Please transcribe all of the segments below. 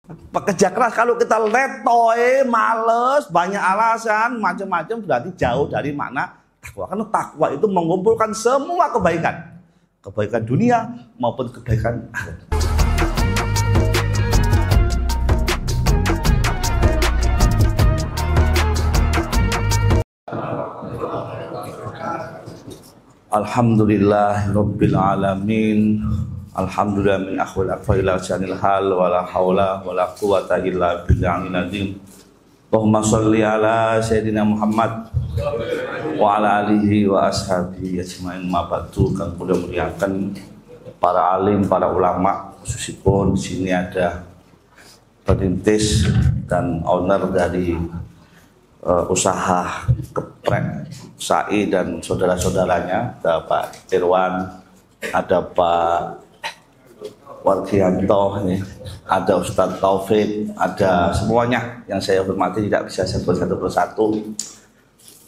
Pekerja keras kalau kita letoy, males, banyak alasan, macam-macam, berarti jauh dari makna takwa. Karena takwa itu mengumpulkan semua kebaikan. Kebaikan dunia maupun kebaikan akhirat. Alhamdulillahirabbil alamin. Alhamdulillah min akhwal aqfaila sanil hal wala haula wala quwata illa billahil azim. Allahumma shalli ala sayyidina Muhammad wa ala alihi wa ashabihi ajmain. Mabatu kang kula muliakan para alim, para ulama, khususipun di sini ada perintis dan owner dari usaha geprek Sai dan saudara-saudaranya, ada Pak Irwan, ada Pak Wargianto, ada Ustadz Taufik, ada semuanya yang saya hormati, tidak bisa sebut satu persatu.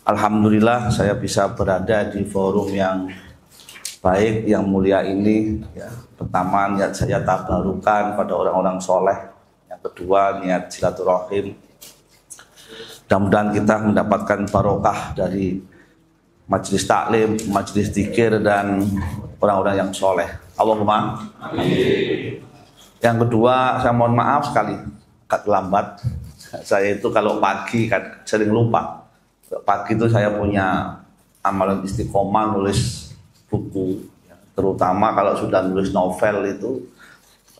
Alhamdulillah saya bisa berada di forum yang baik, yang mulia ini. Ya, pertama, niat saya tabarukan pada orang-orang soleh. Yang kedua, niat silaturahim. Mudah-mudahan kita mendapatkan barokah dari majelis taklim, majelis zikir, dan orang-orang yang soleh. Allahumma amin. Yang kedua, saya mohon maaf sekali agak lambat. Saya itu kalau pagi kan sering lupa. Pagi itu saya punya amalan istiqomah nulis buku, terutama kalau sudah nulis novel itu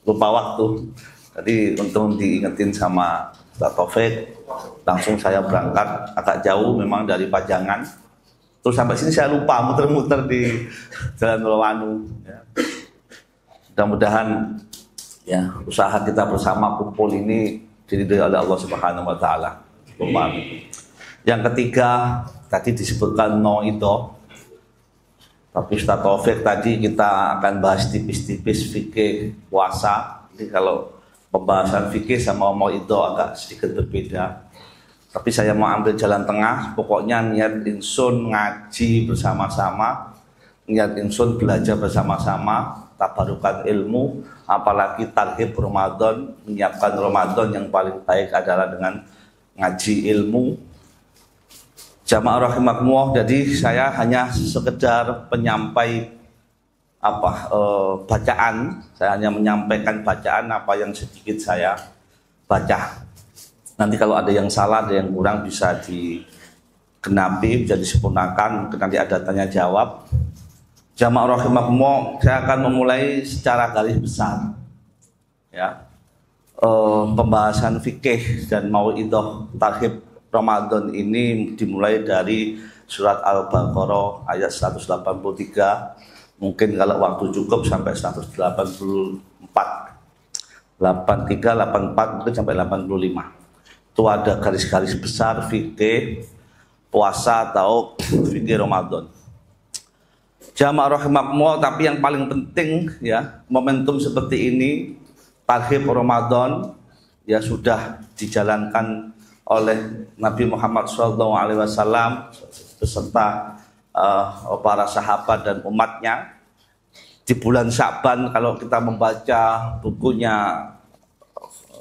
lupa waktu. Jadi untung diingetin sama Pak Taufik, langsung saya berangkat agak jauh memang dari Pajangan. Terus sampai sini saya lupa muter-muter di Jalan Lowanu. Ya. Mudah-mudahan ya usaha kita bersama kumpul ini diridhoi oleh Allah Subhanahu wa taala. Yang ketiga, tadi disebutkan no itu. Tapi Ustaz Taufik tadi kita akan bahas tipis-tipis fikih puasa. Jadi kalau pembahasan fikih sama mau itu agak sedikit berbeda. Tapi saya mau ambil jalan tengah. Pokoknya niat insun ngaji bersama-sama, niat insun belajar bersama-sama, tabarukan ilmu, apalagi tarhib Ramadan, menyiapkan Ramadan yang paling baik adalah dengan ngaji ilmu. Jamaah rahimakumullah, jadi saya hanya sekedar penyampai bacaan. Saya hanya menyampaikan bacaan apa yang sedikit saya baca. Nanti kalau ada yang salah, ada yang kurang bisa digenapi, bisa disempurnakan. Nanti ada tanya jawab. Jamaah rahimakumullah, saya akan memulai secara garis besar. Ya, pembahasan fikih dan mauidhah tarhib Ramadan ini dimulai dari surat Al-Baqarah ayat 183. Mungkin kalau waktu cukup sampai 184, 83, 84, mungkin sampai 85. Itu ada garis-garis besar fikih puasa atau fikih Ramadan. Jamaah rahimakumullah, tapi yang paling penting ya, momentum seperti ini tarhib Ramadan ya sudah dijalankan oleh Nabi Muhammad SAW beserta para sahabat dan umatnya di bulan Sya'ban. Kalau kita membaca bukunya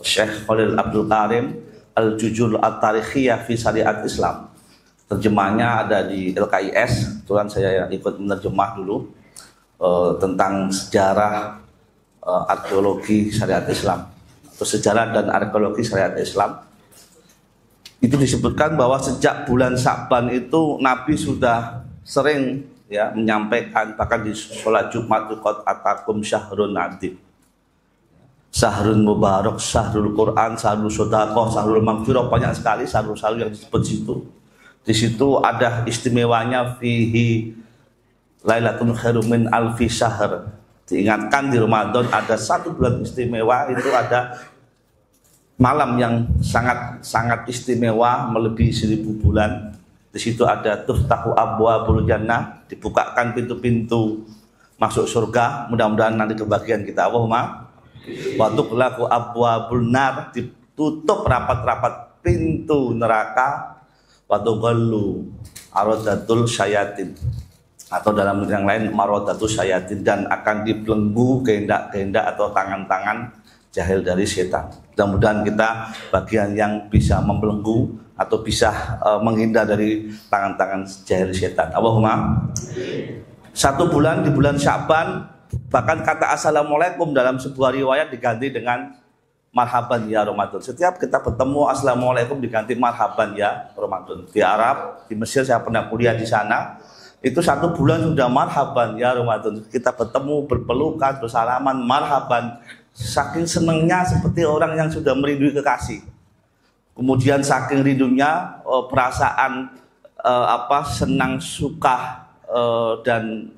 Syekh Khalil Abdul Karim Al-Jujur At-Tarikhiyah fi Syariat Islam, terjemahnya ada di LKIS. Kebetulan saya ikut menerjemah dulu tentang sejarah arkeologi syariat Islam atau sejarah dan arkeologi syariat Islam. Itu disebutkan bahwa sejak bulan Sya'ban itu Nabi sudah sering ya menyampaikan, bahkan di sholat Jumat, qad atakum syahrun adib, syahrun mubarak, syahrul Quran, syahrul sodaqah, syahrul maghfirah, banyak sekali syahrul-syahrul yang disebut situ. Di situ ada istimewanya fihi lailatun khairum min alfi syahr. Diingatkan di Ramadan ada satu bulan istimewa, itu ada malam yang sangat istimewa melebihi 1000 bulan. Di situ ada tuftahu abwabul jannah, dibukakan pintu-pintu masuk surga. Mudah-mudahan nanti kebagian kita. Allahumma wa tuqlaqu abwabul nar, ditutup rapat-rapat pintu neraka. Wa tughallu aradatul syayatin, atau dalam yang lain maradatul syayatin, dan akan dibelenggu kehendak-kehendak atau tangan-tangan jahil dari setan. Mudah-mudahan kita bagian yang bisa membelenggu atau bisa menghindar dari tangan-tangan jahil setan. Allahumma. 1 bulan di bulan Sya'ban, bahkan kata assalamualaikum dalam sebuah riwayat diganti dengan marhaban ya Ramadan. Setiap kita bertemu assalamualaikum diganti marhaban ya Ramadan. Di Arab, di Mesir saya pernah kuliah di sana. Itu 1 bulan sudah marhaban ya Ramadan. Kita bertemu, berpelukan, bersalaman, marhaban. Saking senangnya seperti orang yang sudah merindui kekasih. Kemudian saking rindunya perasaan senang, suka dan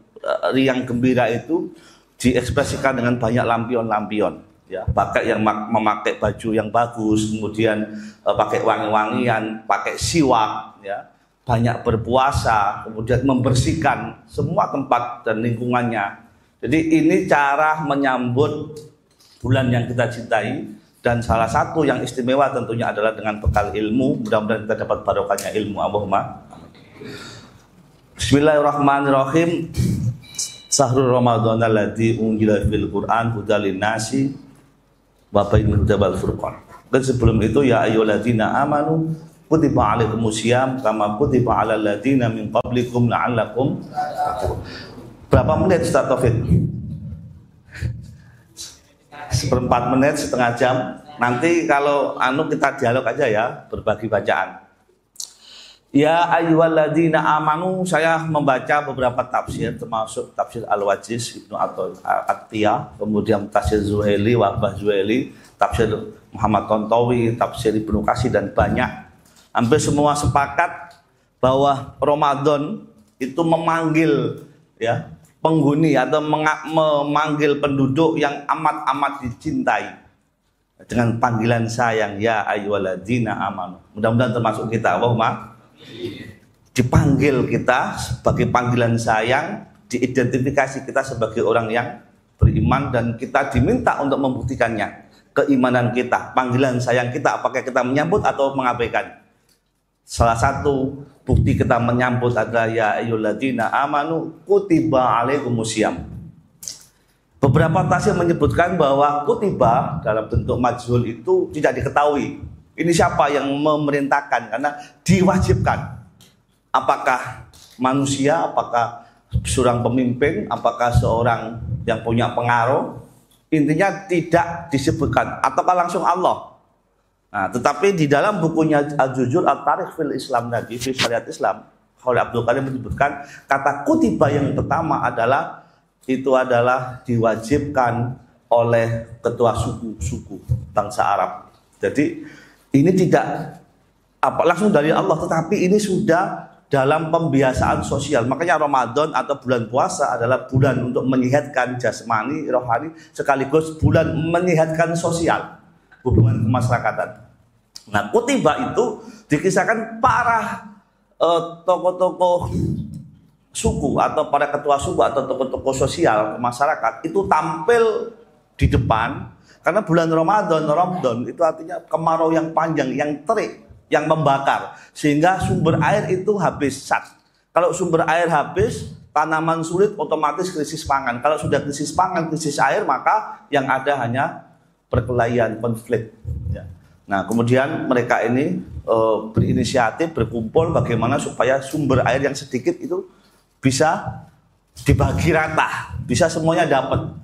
riang gembira itu diekspresikan dengan banyak lampion-lampion. Ya, pakai yang memakai baju yang bagus, kemudian pakai wangi-wangian, pakai siwak, ya, banyak berpuasa, kemudian membersihkan semua tempat dan lingkungannya. Jadi ini cara menyambut bulan yang kita cintai, dan salah satu yang istimewa tentunya adalah dengan bekal ilmu. Mudah-mudahan kita dapat barokahnya ilmu. Allahumma. Bismillahirrahmanirrahim. Sahrul Ramadan alladzi unzila fil Qur'an hudal linnasi wa bainal huda wal furqan. Dan sebelum itu ya ayyuhalladzina amanu kutiba alaikumusiyam kama kutiba alal ladzina min qablikum la'allakum tattaqun. Berapa menit Ustaz Taufik? 1/4 menit, setengah jam. Nanti kalau kita dialog aja ya, berbagi bacaan. Ya ayyuhalladzina amanu, saya membaca beberapa tafsir termasuk tafsir Al-Wajiz Ibnu At-Tiyah, kemudian tafsir Zuhaili, Wahbah Zuhaili, tafsir Muhammad Tontowi, tafsir Ibnu Katsir, dan banyak. Hampir semua sepakat bahwa Ramadan itu memanggil ya penghuni atau memanggil penduduk yang amat-amat dicintai dengan panggilan sayang, ya ayyuhalladzina amanu. Mudah-mudahan termasuk kita. Allahumma. Dipanggil kita sebagai panggilan sayang, diidentifikasi kita sebagai orang yang beriman, dan kita diminta untuk membuktikannya, keimanan kita, panggilan sayang kita, apakah kita menyambut atau mengabaikan. Salah satu bukti kita menyambut adalah ya ayyuhalladzina amanu kutiba alaikumusiyam. Beberapa tafsir menyebutkan bahwa kutiba dalam bentuk majhul itu tidak diketahui. Ini siapa yang memerintahkan, karena diwajibkan. Apakah manusia, apakah seorang pemimpin, apakah seorang yang punya pengaruh, intinya tidak disebutkan, ataukah langsung Allah. Nah, tetapi di dalam bukunya Al-Juzur Al-Tarikh fil Islam tadi, fi Syariat Islam, Khalil Abdul Karim menyebutkan kata kutiba yang pertama adalah diwajibkan oleh ketua suku bangsa Arab. Jadi ini tidak langsung dari Allah, tetapi ini sudah dalam pembiasaan sosial. Makanya Ramadan atau bulan puasa adalah bulan untuk menyehatkan jasmani, rohani, sekaligus bulan menyehatkan sosial, hubungan kemasyarakatan. Nah, kutiba itu dikisahkan para tokoh-tokoh suku atau para ketua suku atau tokoh-tokoh sosial masyarakat itu tampil di depan, karena bulan Ramadan itu artinya kemarau yang panjang, yang terik, yang membakar, sehingga sumber air itu habis. Kalau sumber air habis, tanaman sulit, otomatis krisis pangan. Kalau sudah krisis pangan, krisis air, maka yang ada hanya perkelahian, konflik. Ya. Nah, kemudian mereka ini berinisiatif, berkumpul bagaimana supaya sumber air yang sedikit itu bisa dibagi rata, bisa semuanya dapat.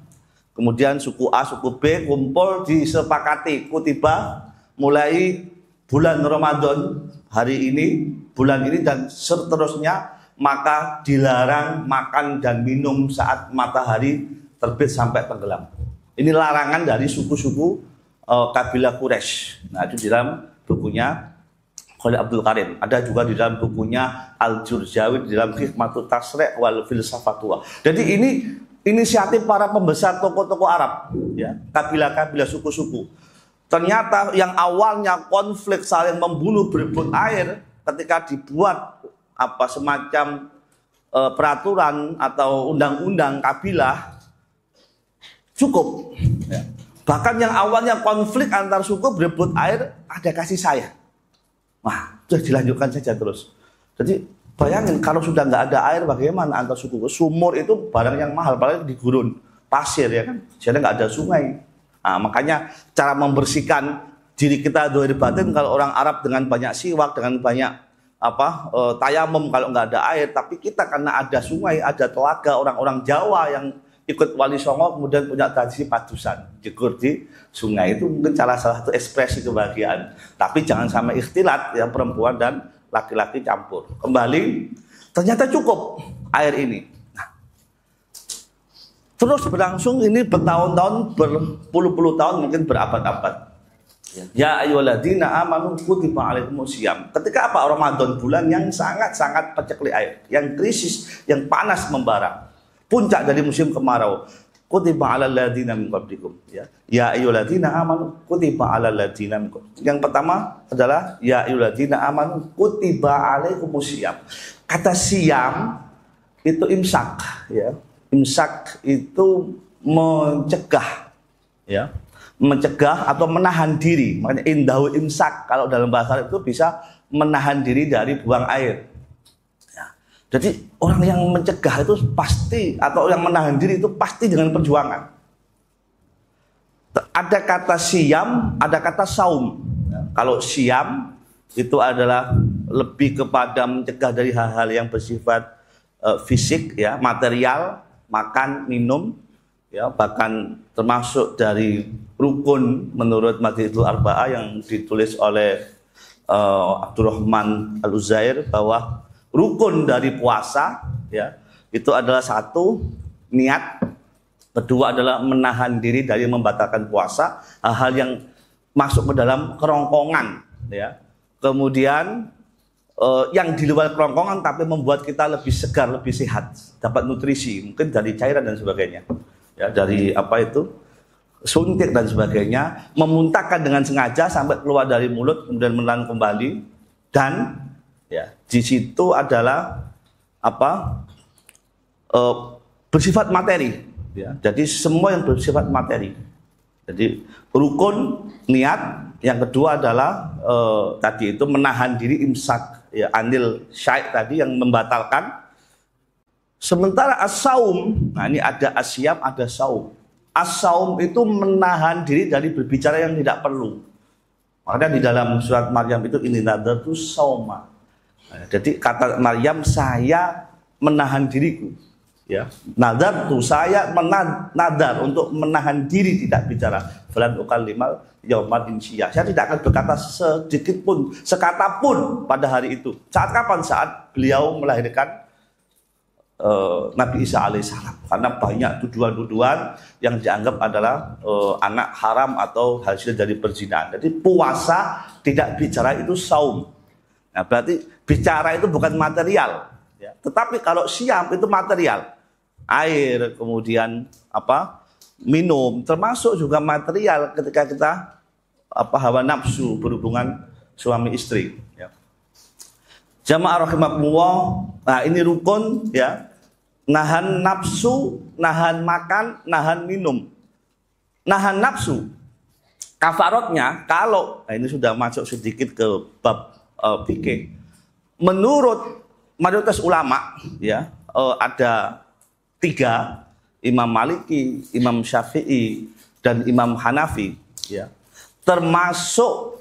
Kemudian suku A, suku B kumpul, disepakati kutiba mulai bulan Ramadan hari ini, bulan ini dan seterusnya, maka dilarang makan dan minum saat matahari terbit sampai tenggelam. Ini larangan dari suku-suku kabilah Quraisy. Nah, itu di dalam bukunya Khalil Abdul Karim. Ada juga di dalam bukunya Al-Jurjawi di dalam Hikmatut Tasri' wal Filsafatullah. Jadi ini inisiatif para pembesar tokoh-tokoh Arab, ya, kabilah-kabilah suku-suku. Ternyata yang awalnya konflik saling membunuh berebut air, ketika dibuat semacam peraturan atau undang-undang kabilah, cukup. Ya. Bahkan yang awalnya konflik antar suku berebut air, ada kasih sayang. Wah, sudah dilanjutkan saja terus. Jadi bayangin kalau sudah nggak ada air, bagaimana antar suku? Sumur itu barang yang mahal, apalagi di gurun pasir, ya kan. Jadi nggak ada sungai. Nah, makanya cara membersihkan diri kita dari batin, kalau orang Arab dengan banyak siwak, dengan banyak tayamum kalau nggak ada air, tapi kita karena ada sungai, ada telaga, orang-orang Jawa yang ikut Wali Songo kemudian punya tradisi padusan, jegur di sungai, itu mungkin salah satu ekspresi kebahagiaan. Tapi jangan sampai ikhtilat ya, perempuan dan laki-laki campur. Kembali, ternyata cukup air ini. Nah, terus berlangsung ini bertahun-tahun, berpuluh-puluh tahun, mungkin berabad-abad. Ya ayyuhalladzina amanu kutiba alaikumusiyam. Ketika apa? Ramadan, bulan yang sangat-sangat paceklik air, yang krisis, yang panas membara, puncak dari musim kemarau. Kutiba alal ladzina min qablikum, ya ayyuhalladzina amanu kutiba alal ladzina min qablikum. Yang pertama adalah ya ayyuhalladzina amanu kutiba alaikumusiyam. Kata siam itu imsak, ya. Imsak itu mencegah, ya. Mencegah atau menahan diri. Makanya indahu imsak kalau dalam bahasa Arab itu bisa menahan diri dari buang air. Ya. Jadi orang yang mencegah itu pasti, atau yang menahan diri itu pasti dengan perjuangan. Ada kata siam, ada kata saum. Ya. Kalau siam itu adalah lebih kepada mencegah dari hal-hal yang bersifat fisik, ya, material, makan, minum, ya, bahkan termasuk dari rukun menurut Madhidul Arba'ah yang ditulis oleh Abdurrahman Al-Uzair, bahwa rukun dari puasa, ya, itu adalah satu, niat, kedua adalah menahan diri dari membatalkan puasa, hal-hal yang masuk ke dalam kerongkongan, ya, kemudian yang di luar kerongkongan tapi membuat kita lebih segar, lebih sehat, dapat nutrisi, mungkin dari cairan dan sebagainya, ya, dari suntik dan sebagainya, memuntahkan dengan sengaja sampai keluar dari mulut kemudian menelan kembali, dan ya di situ adalah bersifat materi, ya. Jadi semua yang bersifat materi. Jadi rukun niat, yang kedua adalah tadi itu menahan diri, imsak, ya, anil syai' tadi yang membatalkan. Sementara as-saum, nah ini ada asyam, ada saum. As-saum itu menahan diri dari berbicara yang tidak perlu. Makanya di dalam surat Maryam itu ini nadartu sauma. Nah, jadi kata Maryam, saya menahan diriku, ya. Nadartu, saya nadar untuk menahan diri tidak bicara. Falan ukallimal yaumal insya. Saya tidak akan berkata sedikit pun, sekata pun pada hari itu. Saat kapan? Saat beliau melahirkan Nabi Isa alaihissalam, karena banyak tuduhan-tuduhan yang dianggap adalah anak haram atau hasil dari perzinahan. Jadi puasa tidak bicara itu saum. Nah, berarti bicara itu bukan material, ya. Tetapi kalau siam itu material, air, kemudian minum, termasuk juga material ketika kita hawa nafsu, berhubungan suami istri, ya. Jamaah rahimakumullah. Nah, ini rukun, ya. Nahan nafsu, nahan makan, nahan minum. Nahan nafsu, kafaratnya kalau, nah ini sudah masuk sedikit ke bab fikih. Menurut mayoritas ulama, ya, ada 3, Imam Maliki, Imam Syafi'i, dan Imam Hanafi, ya. Termasuk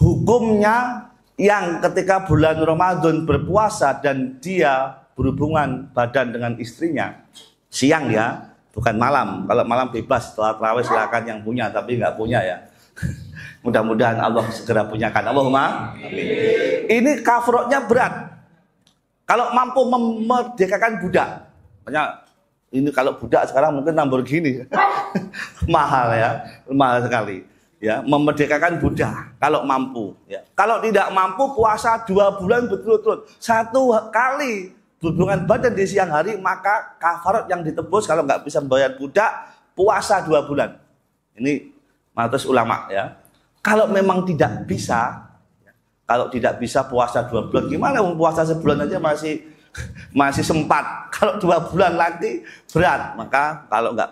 hukumnya yang ketika bulan Ramadan berpuasa dan dia berhubungan badan dengan istrinya siang, ya, bukan malam. Kalau malam bebas, setelah tarawih silakan yang punya, tapi nggak punya, ya. Mudah-mudahan Allah segera punyakan. Allahumma amin. Ini kafaratnya berat. Kalau mampu memerdekakan budak, makanya ini kalau budak sekarang mungkin Lamborghini mahal, ya, mahal sekali. Ya, memerdekakan budak kalau mampu, ya. Kalau tidak mampu, puasa 2 bulan berturut-turut, 1 kali berhubungan badan di siang hari, maka kafarat yang ditebus kalau nggak bisa membayar budak, puasa 2 bulan. Ini mayoritas ulama, ya. Kalau memang tidak bisa, kalau tidak bisa puasa 2 bulan, gimana? Puasa sebulan aja masih sempat. Kalau 2 bulan lagi berat. Maka kalau nggak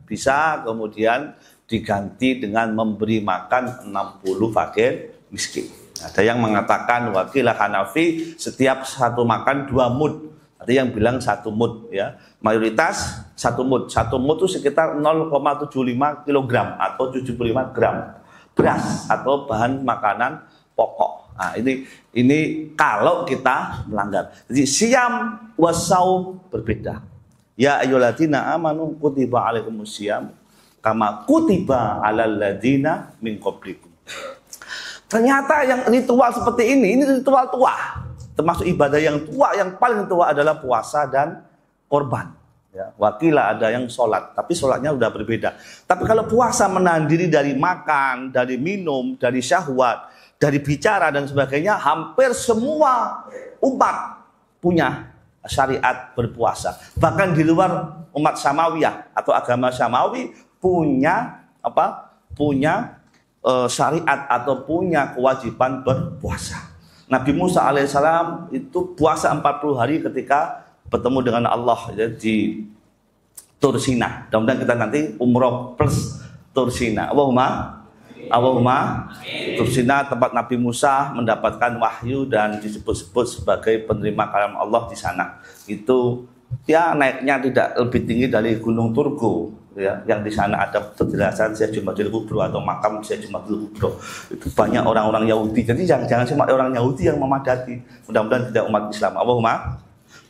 bisa, kemudian diganti dengan memberi makan 60 fakir miskin. Ada yang mengatakan wakilah Hanafi, setiap satu makan 2 mud. Ada yang bilang 1 mud ya. Mayoritas 1 mud. 1 mud itu sekitar 0,75 kg atau 75 gram beras atau bahan makanan pokok. Nah, ini kalau kita melanggar. Jadi siam wasaum berbeda. Ya ayyuhalladzina amanu kutiba alaikumusiyam kama kutiba alal ladzina min qablikum. Ternyata yang ritual seperti ini ritual tua. Termasuk ibadah yang tua, yang paling tua adalah puasa dan korban. Ya, wakilah ada yang sholat, tapi sholatnya udah berbeda. Tapi kalau puasa menahan diri dari makan, dari minum, dari syahwat, dari bicara dan sebagainya, hampir semua umat punya syariat berpuasa. Bahkan di luar umat Samawiyah atau agama Samawi punya apa? Punya syariat atau punya kewajiban berpuasa. Nabi Musa alaihissalam itu puasa 40 hari ketika bertemu dengan Allah ya, di Tur Sina. Mudah-mudahan kita nanti umroh plus Tur Sina. Allahumma Tur Sina, tempat Nabi Musa mendapatkan wahyu dan disebut-sebut sebagai penerima kalam Allah di sana. Itu ya naiknya tidak lebih tinggi dari Gunung Turgo. Ya, yang di sana ada penjelasan Syekh Jumadil Kubro atau makam Syekh Jumadil Kubro. Itu banyak orang-orang Yahudi. Jadi jangan cuma orang Yahudi yang memadati. Mudah-mudahan tidak umat Islam. Allahumma.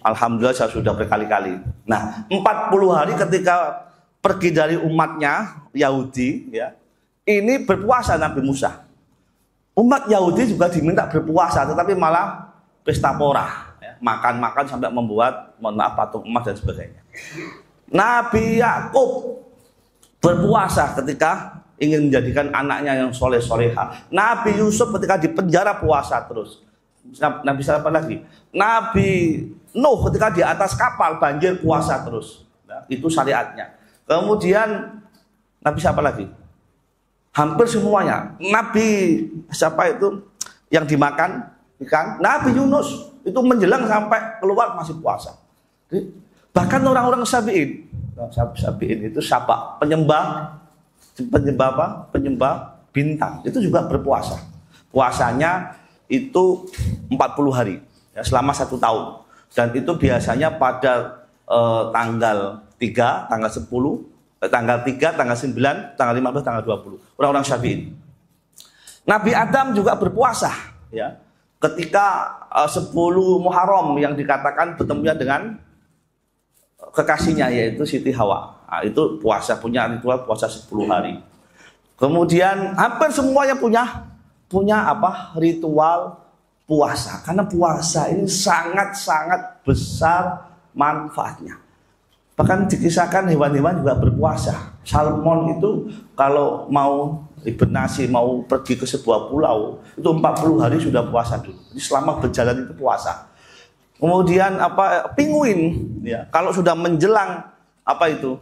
Alhamdulillah saya sudah berkali-kali. Nah, 40 hari ketika pergi dari umatnya Yahudi, ya, ini berpuasa Nabi Musa. Umat Yahudi juga diminta berpuasa, tetapi malah pesta pora, ya, makan-makan sampai membuat, mohon maaf, patung emas dan sebagainya. Nabi Yakub berpuasa ketika ingin menjadikan anaknya yang soleh-soleha. Nabi Yusuf ketika di penjara puasa terus. Nabi siapa lagi? Nabi Nuh ketika di atas kapal banjir puasa terus. Nah, itu syariatnya. Kemudian Nabi siapa lagi? Hampir semuanya. Nabi siapa itu yang dimakan ikan? Nabi Yunus itu menjelang sampai keluar masih puasa. Jadi, bahkan orang-orang Sabi'in itu siapa? Penyembah apa? Penyembah bintang. Itu juga berpuasa. Puasanya itu 40 hari ya, selama 1 tahun. Dan itu biasanya pada tanggal 3, tanggal 10, tanggal 3, tanggal 9, tanggal 15, tanggal 20. Orang-orang Syafi'in. Nabi Adam juga berpuasa ya. Ketika 10 Muharram yang dikatakan bertemunya dengan kekasihnya yaitu Siti Hawa. Nah, itu puasa, punya ritual puasa 10 hari. Kemudian hampir semuanya punya apa? Ritual puasa. Karena puasa ini sangat-sangat besar manfaatnya. Bahkan dikisahkan hewan-hewan juga berpuasa. Salmon itu kalau mau hibernasi, mau pergi ke sebuah pulau, itu 40 hari sudah puasa dulu. Jadi selama berjalan itu puasa. Kemudian apa? Pinguin ya. Kalau sudah menjelang apa itu?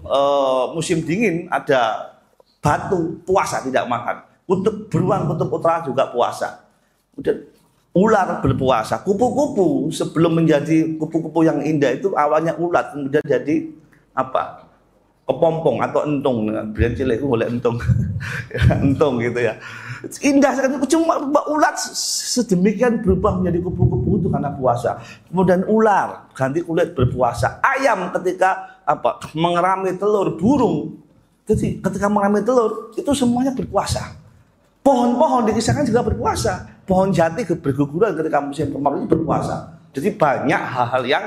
Musim dingin ada batu, puasa tidak makan. Beruang kutub utara juga puasa. Kemudian ular berpuasa. Kupu-kupu sebelum menjadi kupu-kupu yang indah itu awalnya ulat, kemudian jadi apa? Kepompong atau entung. Biar cilik boleh entung. Entung gitu ya. Indah sekali, cuma ulat sedemikian berubah menjadi kupu-kupu itu karena puasa. Kemudian ular ganti kulit berpuasa. Ayam ketika apa? Mengerami telur, burung. Jadi ketika mengerami telur itu semuanya berpuasa. Pohon-pohon dikisahkan juga berpuasa. Pohon jati berguguran ketika musim kemarau itu berpuasa. Jadi banyak hal-hal yang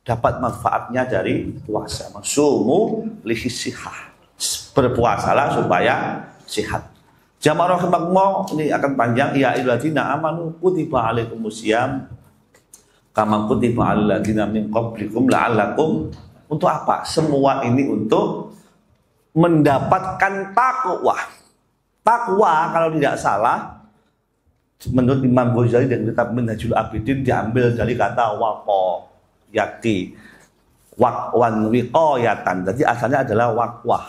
dapat manfaatnya dari puasa. Masumu lihisihah. Berpuasalah supaya sehat. Jamaah rahimakumullah, ini akan panjang. Ya ayyuhalladzina amanu kutiba alaikumusiyam kama kutiba alal ladzina min qablikum la'allakum. Untuk apa? Semua ini untuk mendapatkan takwa. Takwa kalau tidak salah menurut Imam Ghazali dan kitab Minhajul Abidin diambil dari kata waqo yakti waqwan wiqayatan. Jadi asalnya adalah waqwah,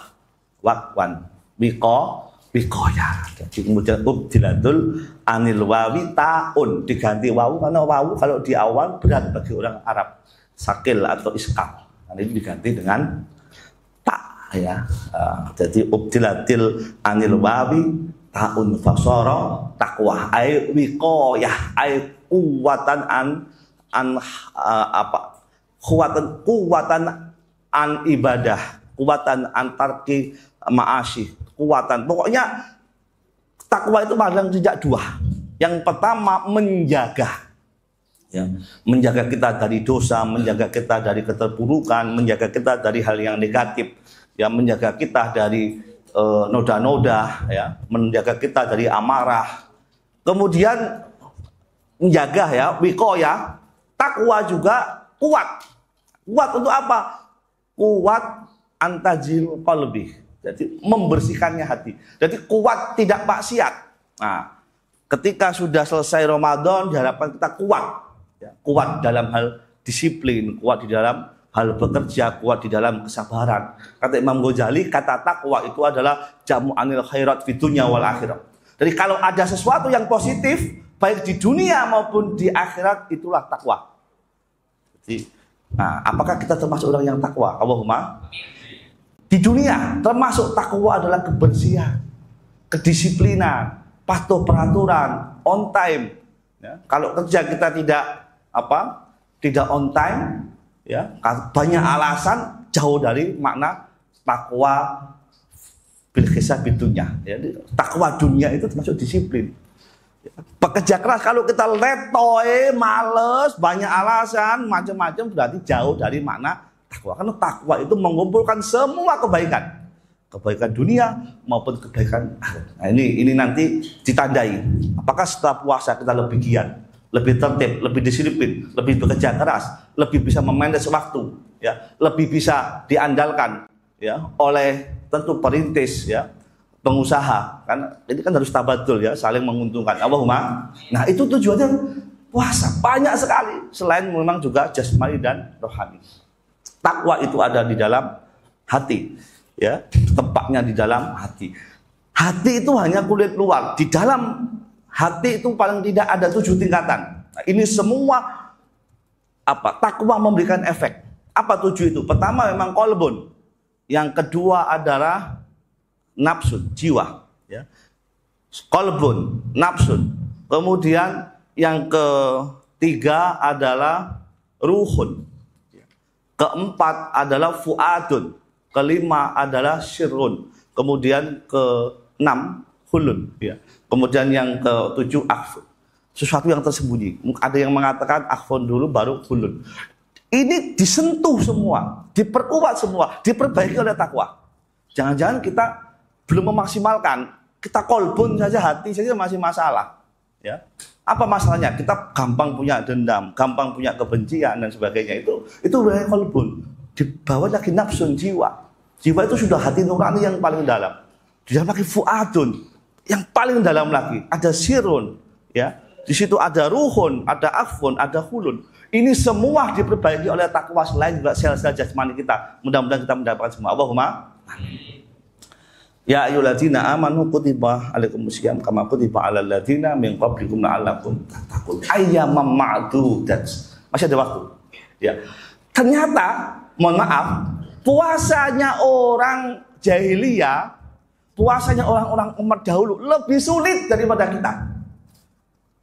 waqwan wiqaya. Jadi kemudian ubdilatul anil wawi taun, diganti wawu karena wawu kalau di awal berat bagi orang Arab, sakil atau iskal. Nah, ini diganti dengan tak ya. Jadi ubdilatil anil wawi taun fasara taqwa ay wiqayah ay quwwatan an apa kuwatan an ibadah, kuwatan an tarki ma'asyi, kuwatan. Pokoknya takwa itu paling tidak dua. Yang pertama menjaga, ya, menjaga kita dari dosa, menjaga kita dari keterpurukan, menjaga kita dari hal yang negatif, ya, menjaga kita dari noda-noda, ya, menjaga kita dari amarah. Kemudian menjaga, ya, wikoya, takwa juga kuat. Kuat untuk apa? Kuat antajil qalbi. Jadi membersihkannya hati. Jadi kuat tidak maksiat. Nah, ketika sudah selesai Ramadan diharapkan kita kuat. Ya, kuat dalam hal disiplin, kuat di dalam hal bekerja, kuat di dalam kesabaran. Kata Imam Ghazali, kata takwa itu adalah jamu'anil khairat fid dunya wal akhirah. Jadi kalau ada sesuatu yang positif baik di dunia maupun di akhirat, itulah takwa. Jadi, nah, apakah kita termasuk orang yang takwa? Allahumma. Di dunia termasuk takwa adalah kebersihan, kedisiplinan, patuh peraturan, on time. Ya, kalau kerja kita tidak on time, ya, banyak alasan, jauh dari makna takwa bil hisab dunya. Ya, takwa dunia itu termasuk disiplin. Bekerja keras, kalau kita letoy, males, banyak alasan, macam-macam, berarti jauh dari makna takwa. Karena takwa itu mengumpulkan semua kebaikan, kebaikan dunia maupun kebaikan akhirat. Nah, ini nanti ditandai. Apakah setelah puasa kita lebih giat, lebih tertib, lebih disiplin, lebih bekerja keras, lebih bisa memanage waktu, ya, lebih bisa diandalkan, ya, oleh tentu perintis, ya, pengusaha, kan ini kan harus tabadul, ya, saling menguntungkan. Allahumma. Nah, itu tujuannya puasa banyak sekali, selain memang juga jasmani dan rohani. Takwa itu ada di dalam hati, ya, tempatnya di dalam hati. Hati itu hanya kulit luar, di dalam hati itu paling tidak ada 7 tingkatan. Nah, ini semua takwa memberikan efek. Apa 7 itu? Pertama memang qalbun, yang kedua adalah nafsun, jiwa, ya. Qalbun, nafsun. Kemudian yang ketiga adalah ruhun. Keempat adalah fuadun. Kelima adalah sirrun. Kemudian keenam hulun, ya. Kemudian yang ketujuh akhfun. Sesuatu yang tersembunyi. Ada yang mengatakan akhfun dulu baru hulun. Ini disentuh semua, diperkuat semua, diperbaiki oleh takwa. Jangan-jangan kita belum memaksimalkan. Kita kolbun saja, hati saja masih masalah, ya. Apa masalahnya? Kita gampang punya dendam, gampang punya kebencian dan sebagainya. Itu wilayah kolbun. Di bawah lagi nafsun, jiwa. Jiwa itu sudah hati nurani yang paling dalam. Di dalam lagi fuadun, yang paling dalam lagi. Ada sirun, ya. Di situ ada ruhun, ada afun, ada hulun. Ini semua diperbaiki oleh takwa, selain juga sel-sel jasmani kita. Mudah-mudahan kita mendapatkan semua. Allahumma. Ya ayyuhalladzina amanu kutiba alaikumusiyam kama kutiba alal ladzina min qablikum la'allakum tattaqun. Ayyamam ma'dudat. Masih ada waktu. Ya. Ternyata, mohon maaf, puasanya orang jahiliyah, puasanya orang-orang umat dahulu lebih sulit daripada kita.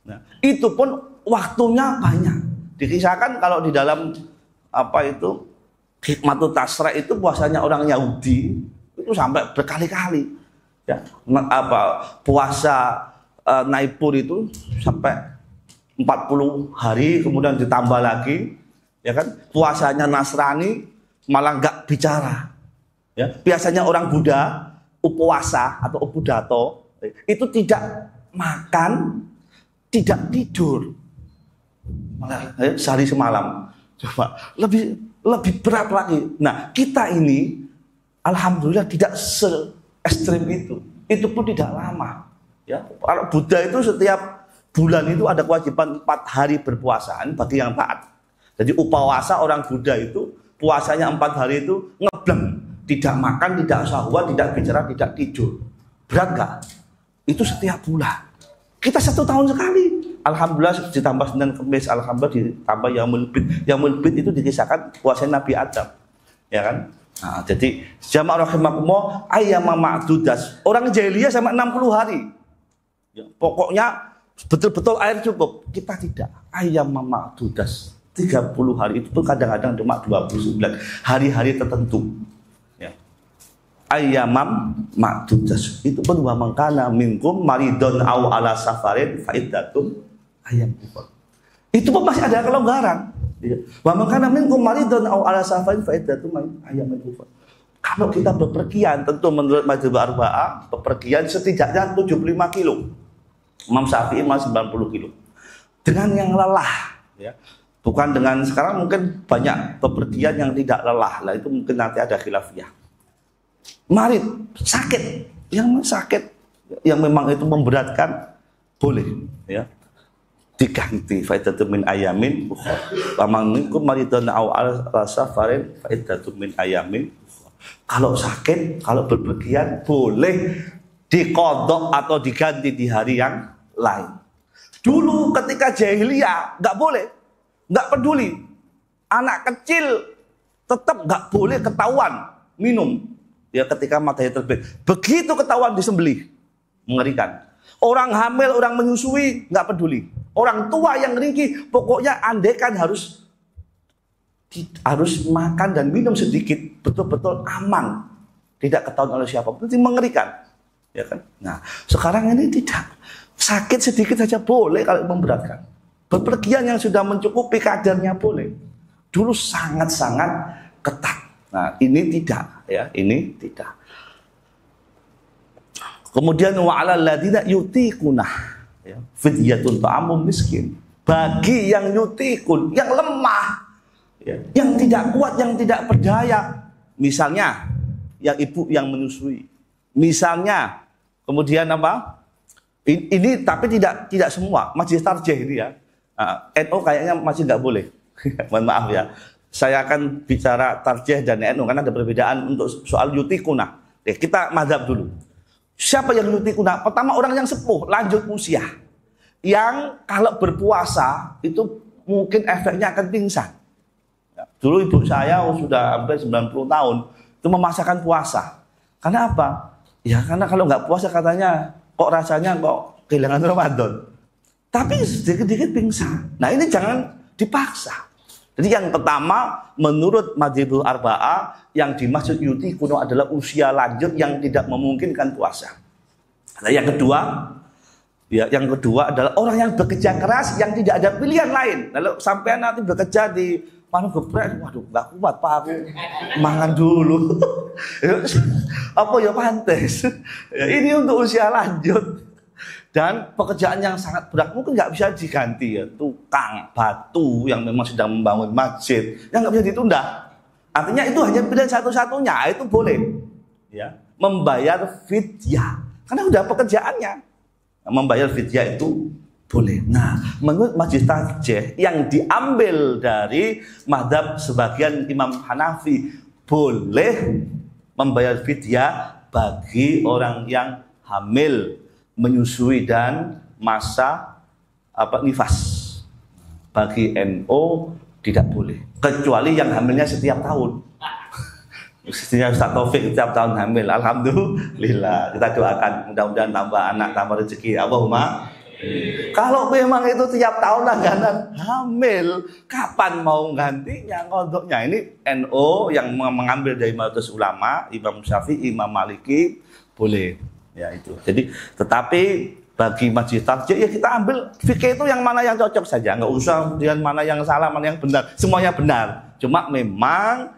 Nah, itu pun waktunya banyak. Dikisahkan kalau di dalam Hikmatut Tasra itu puasanya orang Yahudi itu sampai berkali-kali, ya. Puasa Naipur itu sampai 40 hari, kemudian ditambah lagi, ya kan. Puasanya Nasrani malah nggak bicara, ya. Biasanya orang Buddha upuasa atau upudato itu tidak makan, tidak tidur, malah sehari semalam. Coba lebih berat lagi. Nah, kita ini alhamdulillah tidak se-ekstrim itu. Itu pun tidak lama, ya. Kalau Buddha itu setiap bulan itu ada kewajiban 4 hari berpuasa bagi yang taat. Jadi upawasa orang Buddha itu puasanya 4 hari itu ngebleng, tidak makan, tidak sahwat, tidak bicara, tidak tidur. Berat gak? Itu setiap bulan. Kita 1 tahun sekali. Alhamdulillah ditambah Senin Kemis, alhamdulillah ditambah Yaumul Bid. Yaumul Bid itu dikisahkan puasanya Nabi Adam, ya kan? Nah, jadi jamaah rahimakumullah ayyama ma'dudas. Orang jahiliyah sampai 60 hari. Ya, pokoknya betul-betul air cukup. Kita tidak. Ayyama ma'dudas. 30 hari itu pun kadang-kadang cuma 29 hari-hari tertentu. Ya. Ayyamam ma'dudas. Itu pun wa man kana minkum maridun aw ala safarin fa iddatun ayyam ukhra. Itu pun masih ada kelonggaran. Ya. Wa man kana minkum maridun aw ala safarin fa iddatun ayyam ukhra. Kalau kita bepergian, tentu menurut mazhab Arba'ah, bepergian setidaknya 75 kilo. Imam Syafi'i masih 90 kilo. Dengan yang lelah, ya. Bukan dengan sekarang mungkin banyak bepergian yang tidak lelah. Lah itu mungkin nanti ada khilafiyah. Marid, sakit, yang sakit, yang memang itu memberatkan, boleh, ya. Diganti faidatun min ayamin ukhra. Faman minkum maridun aw ala safarin faidatun min ayamin. Kalau sakit, kalau berpergian boleh dikodok atau diganti di hari yang lain. Dulu ketika jahiliyah nggak boleh, nggak peduli. Anak kecil tetap nggak boleh ketahuan minum. Ya ketika matahari terbit, begitu ketahuan disembelih, mengerikan. Orang hamil, orang menyusui nggak peduli. Orang tua yang ringkih, pokoknya andekan harus makan dan minum sedikit, betul-betul aman, tidak ketahuan oleh siapapun. Itu mengerikan, ya kan? Nah, sekarang ini tidak. Sakit sedikit saja boleh kalau memberatkan. Bepergian yang sudah mencukupi kadarnya boleh. Dulu sangat-sangat ketat. Nah, ini tidak, ya, ini tidak. Kemudian wa'alal ladzina yutiquna, ya, fidyatun ta'amum miskin. Bagi yang yutikun, yang lemah, ya, yang tidak kuat, yang tidak berdaya, misalnya yang ibu yang menyusui, misalnya, kemudian apa? Ini tapi tidak semua. Majelis tarjih ini ya, NU kayaknya masih nggak boleh. Mohon maaf ya, saya akan bicara tarjih dan NU karena ada perbedaan untuk soal yutikuna. Oke, kita mazhab dulu. Siapa yang yutikuna? Pertama orang yang sepuh, lanjut usia, yang kalau berpuasa itu mungkin efeknya akan pingsan. Dulu ibu saya sudah hampir 90 tahun itu memaksakan puasa. Karena apa? Ya karena kalau nggak puasa katanya kok rasanya kok kehilangan Ramadan. Tapi sedikit-sedikit pingsan. Nah ini jangan dipaksa. Jadi yang pertama menurut Madzhabul Arba'ah yang dimaksud yuti kuno adalah usia lanjut yang tidak memungkinkan puasa. Nah yang kedua, ya yang kedua adalah orang yang bekerja keras yang tidak ada pilihan lain. Lalu sampai nanti bekerja di mana geprek, waduh nggak kuat pak aku mangan dulu. Apa ya pantes. Ya, ini untuk usia lanjut dan pekerjaan yang sangat berat mungkin nggak bisa diganti ya, tukang batu yang memang sedang membangun masjid yang nggak bisa ditunda. Artinya itu hanya pilihan satu-satunya, itu boleh ya membayar fidyah karena udah pekerjaannya. Membayar fidyah itu boleh. Nah, menurut majelis tarjih yang diambil dari mazhab sebagian Imam Hanafi boleh membayar fidyah bagi orang yang hamil, menyusui dan masa nifas. Bagi NU tidak boleh, kecuali yang hamilnya setiap tahun. Mestinya Ustaz Taufik setiap tahun hamil. Alhamdulillah. Kita doakan mudah-mudahan tambah anak, tambah rezeki. Allahumma. Kalau memang itu tiap tahun langganan hamil, kapan mau gantinya kodoknya? Ini NU yang mengambil dari mayoritas ulama, Imam Syafi'i, Imam Maliki, boleh. Ya itu. Jadi, tetapi bagi majelis tarjih ya kita ambil fikih itu yang mana yang cocok saja, nggak usah dengan mana yang salah, mana yang benar. Semuanya benar. Cuma memang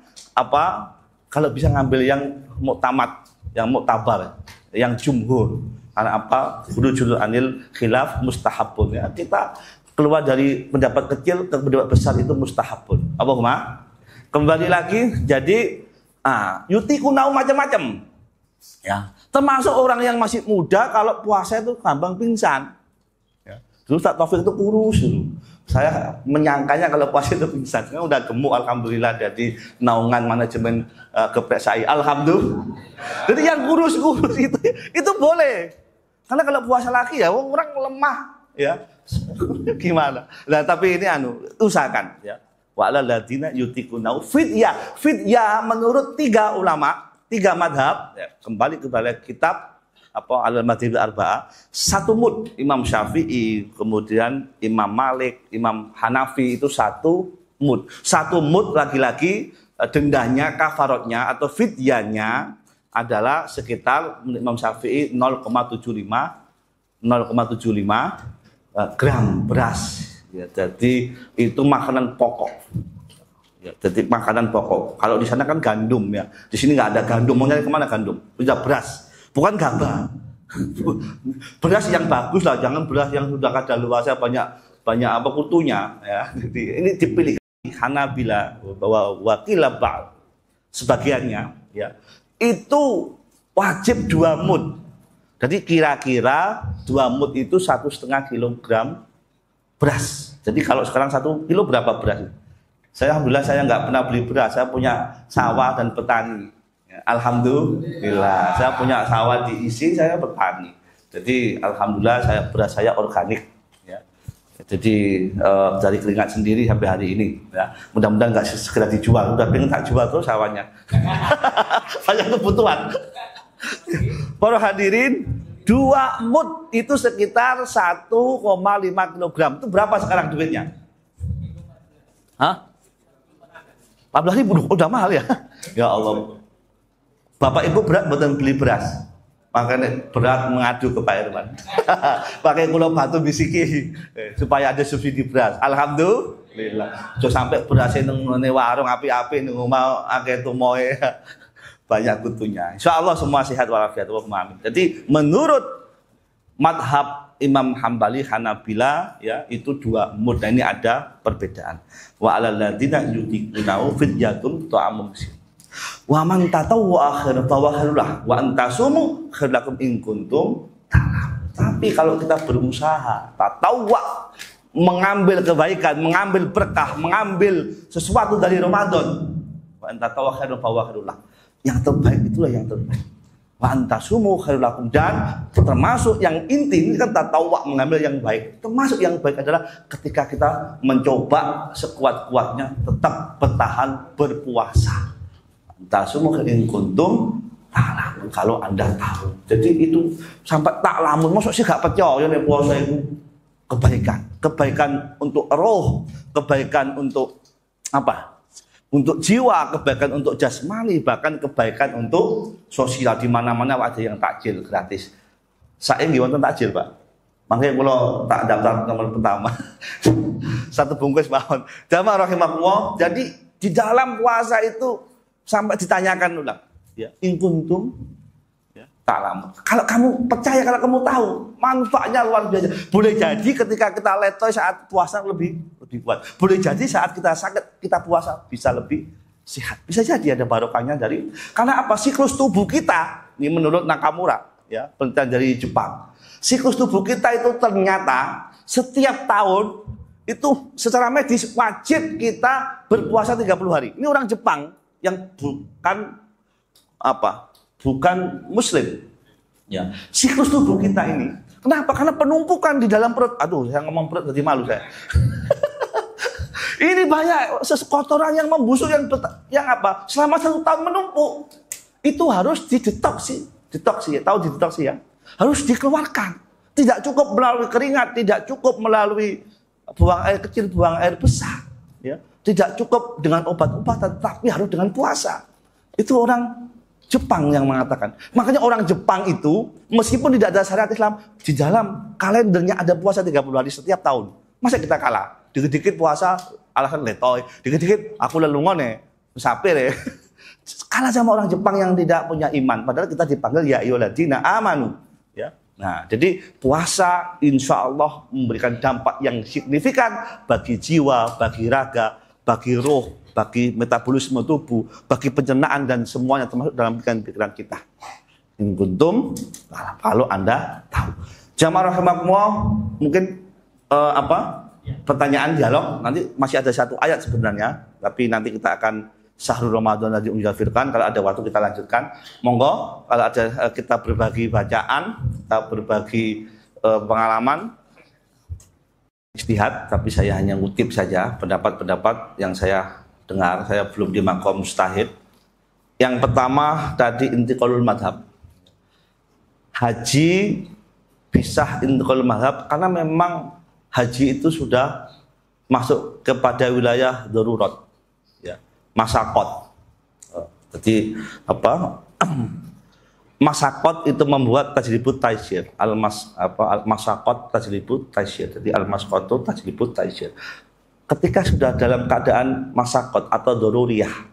kalau bisa ngambil yang muktamad, yang muktabar, yang jumhur. Karena apa? Khurujul anil khilaf mustahabun. Ya, kita keluar dari pendapat kecil ke pendapat besar itu mustahabun. Allahumma. Kembali lagi, jadi yutikuna macam-macam. Ya, termasuk orang yang masih muda kalau puasa itu gampang pingsan. Ya. Dulu Ustaz Taufik itu kurus dulu. Saya menyangkanya kalau puasa itu pingsan. Sekarang udah gemuk alhamdulillah dari naungan manajemen geprek SAI. Alhamdulillah. Jadi yang kurus-kurus itu boleh. Karena kalau puasa lagi ya orang lemah ya. Gimana? Nah, tapi ini usahakan ya. Wa'alal ladzina yutiquna fidyah. Fidyah menurut 3 ulama, 3 madhab ya. Kembali kepada kitab al-Madzhabul Arba'ah, 1 mud Imam Syafi'i, kemudian Imam Malik, Imam Hanafi itu 1 mud. 1 mud lagi-lagi dendanya, kafarotnya atau fidyahnya adalah sekitar Imam Syafi'i 0,75 gram beras. Ya, jadi itu makanan pokok. Ya, jadi makanan pokok. Kalau di sana kan gandum ya. Di sini nggak ada gandum. Mau nyari kemana gandum? Sudah beras. Bukan gabah. Beras yang bagus lah. Jangan beras yang sudah kadaluarsa banyak apa kutunya. Ya. Jadi ini dipilih Hanabila bahwa wakilah ba'al sebagiannya. Ya, itu wajib 2 mud. Jadi kira-kira 2 mud itu 1,5 kilogram beras. Jadi kalau sekarang 1 kilo berapa beras? Alhamdulillah saya nggak pernah beli beras. Saya punya sawah dan petani. Ya, alhamdulillah saya punya sawah diisi, saya petani. Jadi alhamdulillah beras saya organik. Ya. Jadi dari keringat sendiri sampai hari ini. Ya. Mudah-mudahan nggak segera dijual. Udah pengen tak jual terus sawahnya. Banyak kebutuhan. Para hadirin, 2 mud itu sekitar 1,5 kilogram. Itu berapa sekarang duitnya? Hah? 14.000, udah mahal ya? Ya Allah. Bapak Ibu berat buatan beli beras. Makanya berat mengadu ke Pak Irwan. Pakai kulo batu bisiki supaya ada subsidi beras. Alhamdulillah. So sampai berasnya nang warung api-api nang mau akeh tumoe. Banyak kutunya. Insya Allah semua sehat walafiat. Jadi menurut madhab Imam Hambali Hanabila ya itu 2 mud. Nah, ini ada perbedaan. Wa alal ladzina yutiqunahu fidyatun ta'amum miskin. Wa man tatawwa khairan fa khairullah wa antasumu khairul lakum in kuntum ta'lamun. Tapi kalau kita berusaha tatawwa, mengambil kebaikan, mengambil berkah, mengambil sesuatu dari Ramadan, wa antatawwa khairan fa khairullah. Yang terbaik itulah yang terbaik. Wa antasumu khairul lakum, dan termasuk yang inti ini kan tatawwa, mengambil yang baik. Termasuk yang baik adalah ketika kita mencoba sekuat-kuatnya tetap bertahan berpuasa. Antasumu khairan kuntum ta'lamun, kalau Anda tahu. Jadi itu sampai ta'lamun, maksud sih gak percaya nek puasa itu kebaikan untuk roh, kebaikan untuk apa? Untuk jiwa, kebaikan untuk jasmani, bahkan kebaikan untuk sosial. Di mana-mana ada yang takjil gratis. Saya nggih wonten takjil, Pak. Makanya kalau tak daftar nomor pertama 1 bungkus mawon. Jamaah rahimakumullah. Jadi di dalam puasa itu sampai ditanyakan ulang, ya, in kuntum ya, ta'lamun. Kalau kamu percaya, kalau kamu tahu, manfaatnya luar biasa. Boleh jadi ketika kita letoy saat puasa lebih kuat. Boleh jadi saat kita sakit, kita puasa bisa lebih sehat. Bisa jadi ada barokahnya dari, karena apa? Siklus tubuh kita, ini menurut Nakamura, ya, penelitian dari Jepang. Siklus tubuh kita itu ternyata setiap tahun itu secara medis wajib kita berpuasa 30 hari. Ini orang Jepang yang bukan muslim. Ya, siklus tubuh kita ini. Kenapa? Karena penumpukan di dalam perut. Aduh, saya ngomong perut jadi malu saya. Ini banyak kotoran yang membusuk yang apa? Selama 1 tahun menumpuk. Itu harus didetoksi, tahu didetoksi ya? Harus dikeluarkan. Tidak cukup melalui keringat, tidak cukup melalui buang air kecil, buang air besar, ya. Tidak cukup dengan obat-obatan, tapi harus dengan puasa. Itu orang Jepang yang mengatakan. Makanya orang Jepang itu meskipun tidak ada syariat Islam, di dalam kalendernya ada puasa 30 hari setiap tahun. Masa kita kalah? Dikit-dikit puasa alasan letoy, dikit-dikit aku lelungon musafir ya. Kalah sama orang Jepang yang tidak punya iman. Padahal kita dipanggil ya ayyuhalladzina amanu, ya. Nah, jadi puasa insya Allah memberikan dampak yang signifikan bagi jiwa, bagi raga, bagi roh, bagi metabolisme tubuh, bagi pencernaan dan semuanya termasuk dalam pikiran kita. In kuntum, kalau Anda tahu. Jamaah rahimakumullah, mungkin pertanyaan dialog, nanti masih ada 1 ayat sebenarnya, tapi nanti kita akan Syahrul Ramadan lagi menjafirkan. Kalau ada waktu kita lanjutkan, monggo. Kalau ada kita berbagi bacaan, kita berbagi pengalaman, ijtihad, tapi saya hanya ngutip saja pendapat-pendapat yang saya dengar. Saya belum di maqam mustahid. Yang pertama tadi intiqalul madhab. Haji bisa intiqalul madhab karena memang haji itu sudah masuk kepada wilayah darurat, ya, masakot. Jadi apa? Masakot itu membuat tajribut taisir. Masakot tajribut taisir. Jadi al-masqatu tajribut taisir. Ketika sudah dalam keadaan masakot atau daruriyah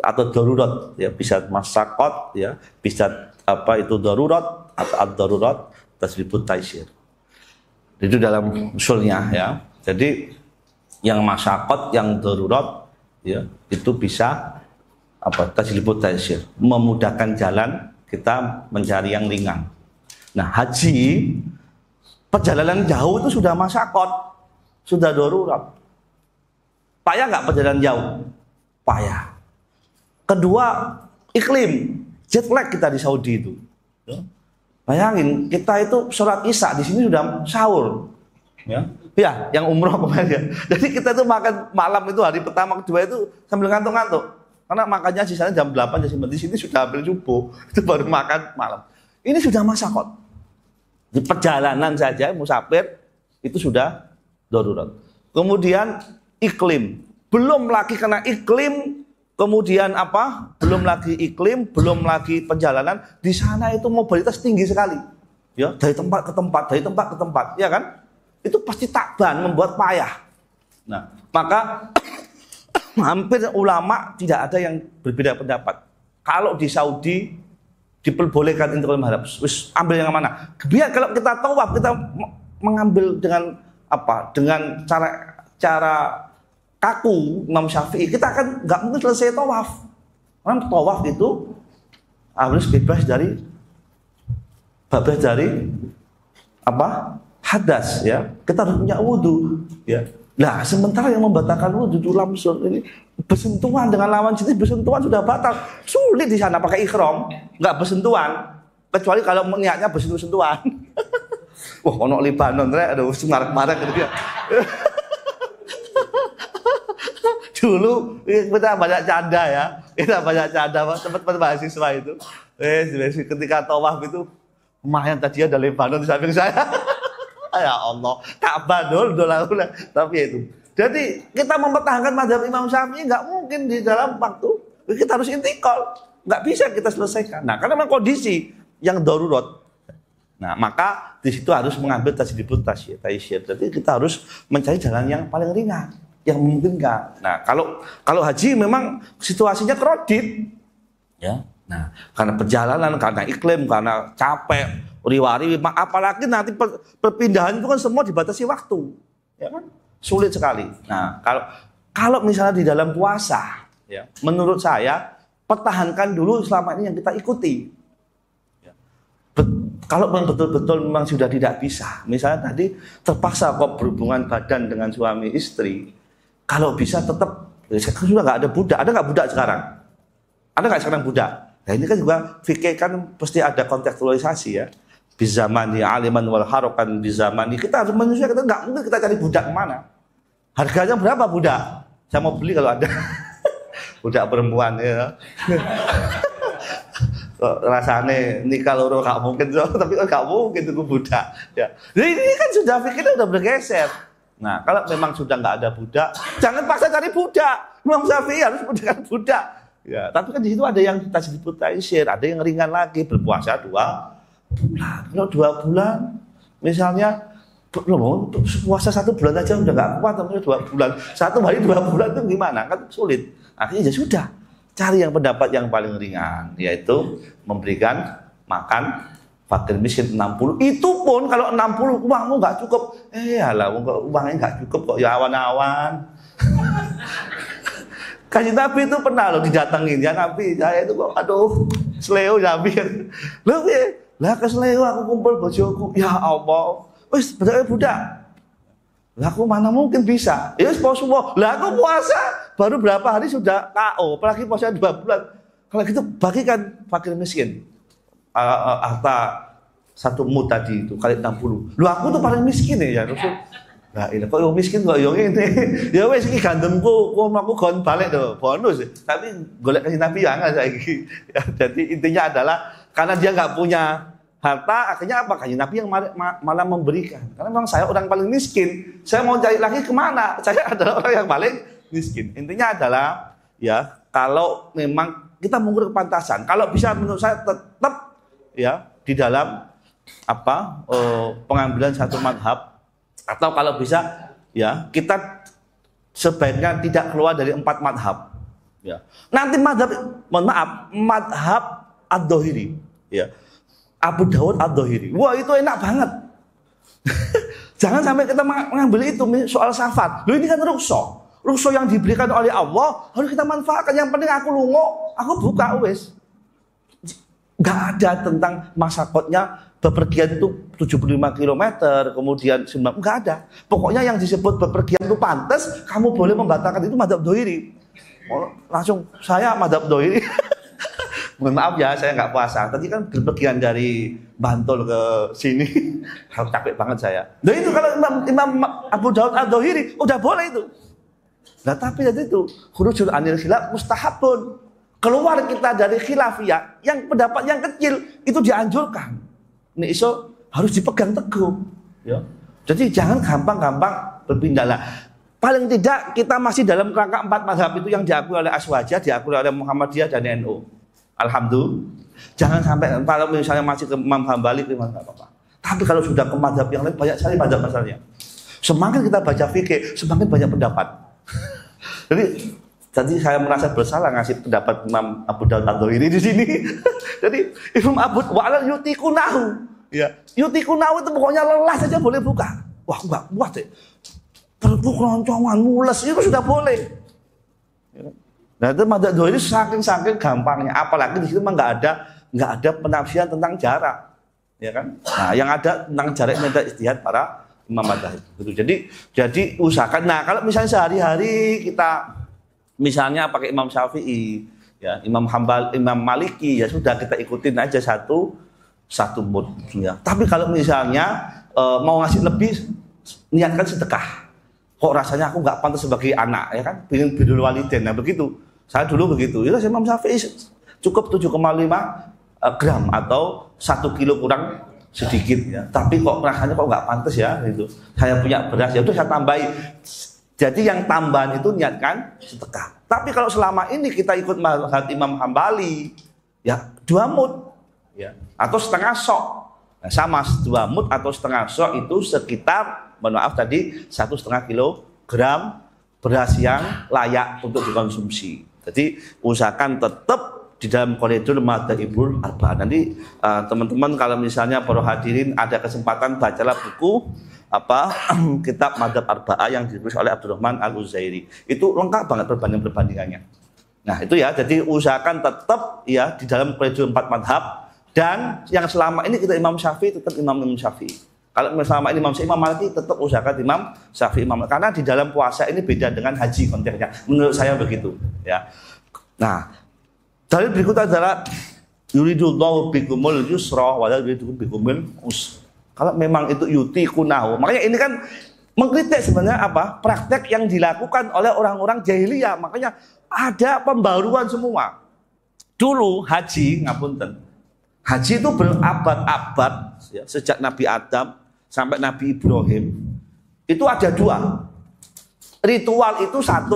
atau darurat, ya, bisa masakot, ya, bisa apa itu darurat atau ad-darurat tajribut taisir. Itu dalam usulnya, ya. Jadi yang masakot, yang darurat, ya, itu bisa apa? Tajribut taisir, memudahkan jalan kita mencari yang ringan. Nah, haji perjalanan jauh itu sudah masakot, sudah darurat. Payah nggak perjalanan jauh? Payah. Kedua, iklim, jet lag kita di Saudi itu. Bayangin, kita itu sholat isya di sini sudah sahur, ya, yang umroh kemarin. Jadi kita itu makan malam itu hari pertama kedua itu sambil ngantuk-ngantuk. Karena makannya sisanya jam 8, jam 9, di sini sudah hampir subuh, itu baru makan malam. Ini sudah masakot. Di perjalanan saja musafir itu sudah darurat. Kemudian iklim, belum lagi kena iklim, kemudian apa? Belum lagi iklim, belum lagi perjalanan. Di sana itu mobilitas tinggi sekali, ya, dari tempat ke tempat, dari tempat ke tempat, ya kan? Itu pasti takban, membuat payah. Nah, maka hampir ulama tidak ada yang berbeda pendapat. Kalau di Saudi diperbolehkan intikal mihrab, ambil yang mana? Biar kalau kita tawaf, kita mengambil dengan apa? Dengan cara kaku Imam Syafi'i, kita akan nggak mungkin selesai tawaf. Karena tawaf itu harus bebas dari apa? Hadas, ya. Kita harus punya wudu, ya. Nah, sementara yang membatalkan wudhu itu langsung ini bersentuhan dengan lawan jenis, bersentuhan sudah batal. Sulit di sana pakai ihram, nggak bersentuhan. Kecuali kalau niatnya bersentuhan. Wah, ono Libanon, aduh, marah-marah gitu ya. Dulu kita banyak canda, ya, kita banyak canda teman-teman mahasiswa itu. Ketika tawaf itu, lumayan tadi ada Libanon di samping saya. Ya Allah, Ka'bah dol. Tapi itu. Jadi kita mempertahankan mazhab Imam Syafi'i nggak mungkin di dalam waktu. Kita harus intikal, nggak bisa kita selesaikan. Nah, karena memang kondisi yang darurat. Nah, maka di situ harus mengambil tajribut taisir. Jadi kita harus mencari jalan yang paling ringan, yang memungkinkan. Nah, kalau haji memang situasinya kredit, ya. Nah, karena perjalanan, karena iklim, karena capek. Riwari, apalagi nanti perpindahan itu kan semua dibatasi waktu, ya kan? Sulit sekali. Nah, kalau misalnya di dalam puasa, ya, menurut saya pertahankan dulu selama ini yang kita ikuti. Ya. Kalau betul-betul memang sudah tidak bisa, misalnya tadi terpaksa kok berhubungan badan dengan suami istri, kalau bisa tetap, sudah nggak ada budak, ada nggak budak sekarang? Ada nggak sekarang budak? Nah, ini kan juga fikih kan pasti ada kontekstualisasi, ya. Bizamani aliman wal harokan bizamani, kita harus menyesuaikan. Kita nggak mungkin kita cari budak kemana. Harganya berapa budak? Saya mau beli kalau ada budak perempuan, ya. Rasanya nikah loro nggak mungkin, tapi nggak mungkin itu budak, ya. Jadi ini kan sudah pikirnya udah bergeser. Nah, kalau memang sudah nggak ada budak, jangan paksa cari budak. Imam Syafi'i harus dengan budak, ya. Tapi kan di situ ada yang tajribut taisir, ada yang ringan lagi, berpuasa 2 bulan. Kalau 2 bulan, misalnya, puasa 1 bulan aja udah nggak kuat, tapi 2 bulan, 1 hari 2 bulan itu gimana? Kan sulit. Akhirnya ya sudah, cari yang pendapat yang paling ringan, yaitu memberikan makan fakir miskin 60. Itu pun kalau 60 uangmu nggak cukup, alah, uangnya nggak cukup kok, ya awan-awan. Kanjeng Nabi itu pernah loh didatengin, ya Nabi, saya itu kok, aduh, seleo Nabi. Loh, lah kesleo aku kumpul bojoku, ya Allah, wis budak. Lah aku mana mungkin bisa? Ya wis semua. Lah aku puasa baru berapa hari sudah KO, apalagi puasa 2 bulan. Kalau gitu bagikan fakir miskin. Harta 1 mud tadi itu kali 60. Lu aku tuh paling miskin ya Rasul. Lah ini kok yang miskin kok yang ini. Ya wis iki gandemku, aku gon balik tuh, bonus. Tapi golek kasih Nabi ya enggak saiki. Ya, jadi intinya adalah karena dia nggak punya harta, akhirnya apa? Kanjeng Nabi yang malah memberikan. Karena memang saya orang paling miskin. Saya mau cari lagi kemana? Saya adalah orang yang paling miskin. Intinya adalah ya, kalau memang kita mengukur kepantasan, kalau bisa menurut saya tetap ya di dalam pengambilan satu madhab, atau kalau bisa ya kita sebaiknya tidak keluar dari 4 madhab. Ya. Nanti madhab, mohon maaf, madhab ad-Dhahiri, ya. Abu Dawud ad-Dhahiri. Wah, itu enak banget. Jangan sampai kita mengambil itu soal syafat. Loh, ini kan rukso. Rukso yang diberikan oleh Allah harus kita manfaatkan. Yang penting aku lungo, aku buka wis. Gak ada tentang masakotnya bepergian itu 75 km, kemudian 9, enggak ada. Pokoknya yang disebut bepergian itu pantas, kamu boleh membatalkan, itu madhab Dhahiri. Langsung saya madhab Dhahiri. Mohon maaf ya, saya nggak puasa. Tadi kan berpergian dari Bantul ke sini, capek banget saya. Nah itu kalau Imam Abu Dawud ad-Dhahiri udah boleh itu. Nah tapi tadi itu khurujul anil khilaf mustahabun. Keluar kita dari khilafiyah, yang pendapat yang kecil itu dianjurkan. Ini iso harus dipegang teguh. Ya. Jadi jangan gampang-gampang berpindah lah. Paling tidak kita masih dalam kerangka 4 mazhab itu yang diakui oleh Aswajah, diakui oleh Muhammadiyah dan NU. Alhamdulillah. Jangan sampai kalau misalnya masih ke Imam Hambali, nggak apa-apa. Tapi kalau sudah ke mazhab yang lain, banyak sekali mazhab masalahnya. Semakin kita baca fikih, semakin banyak pendapat. Jadi saya merasa bersalah ngasih pendapat Imam Abu Dawud ad-Dhahiri di sini. Jadi Imam Abu Wa'ala yutikunahu. Ya, yutikunahu itu pokoknya lelah saja boleh buka. Wah, enggak kuat deh. Perut keroncongan, mules itu sudah boleh. Nah, itu madzhab Dhahiri saking gampangnya. Apalagi di situ memang enggak ada penafsiran tentang jarak. Ya kan? Nah, yang ada tentang jarak ini ada ijtihad para imam madzhab. Gitu. Jadi usahakan. Nah, kalau misalnya sehari-hari kita misalnya pakai Imam Syafi'i, ya, Imam Hambal, Imam Maliki, ya sudah kita ikutin aja satu mood. Ya. Tapi kalau misalnya mau ngasih lebih, niatkan sedekah. Kok rasanya aku nggak pantas sebagai anak, ya kan? Pengen bidul waliden, nah begitu. Saya dulu begitu. Ya, Imam Syafi'i cukup 7,5 gram atau 1 kilo kurang sedikit, ya. Tapi kok rasanya kok nggak pantas ya, gitu. Saya punya beras, ya udah saya tambahi. Jadi yang tambahan itu niatkan sedekah. Tapi kalau selama ini kita ikut mazhab Imam Hambali, ya 2 mud, ya, atau setengah sok. Nah, sama 2 mud atau setengah sok itu sekitar, mohon maaf tadi 1,5 kilogram beras yang layak untuk dikonsumsi. Jadi usahakan tetap di dalam koridor madzhabul arba'ah. Nanti teman-teman kalau misalnya para hadirin ada kesempatan bacalah buku kitab Madzhab Arba'ah yang ditulis oleh Abdurrahman Al-Uzairi. Itu lengkap banget perbandingannya. Nah, itu ya, jadi usahakan tetap ya di dalam koridor 4 madhab, dan yang selama ini kita Imam Syafi'i tetap Imam Syafi'i. Kalau selama ini Imam Maliki tetap usahakan Imam Syafi'i, karena di dalam puasa ini beda dengan haji konteksnya. Menurut saya begitu, ya. Nah, dalil berikut adalah yuridullahu bikumul yusra wa la yuridu bikumul usra. Kalau memang itu yutikunahu, makanya ini kan mengkritik sebenarnya praktek yang dilakukan oleh orang-orang jahiliyah. Makanya ada pembaruan semua. Dulu haji, ngapunten, haji itu berabad-abad, ya, sejak Nabi Adam sampai Nabi Ibrahim. Itu ada 2 ritual, itu 1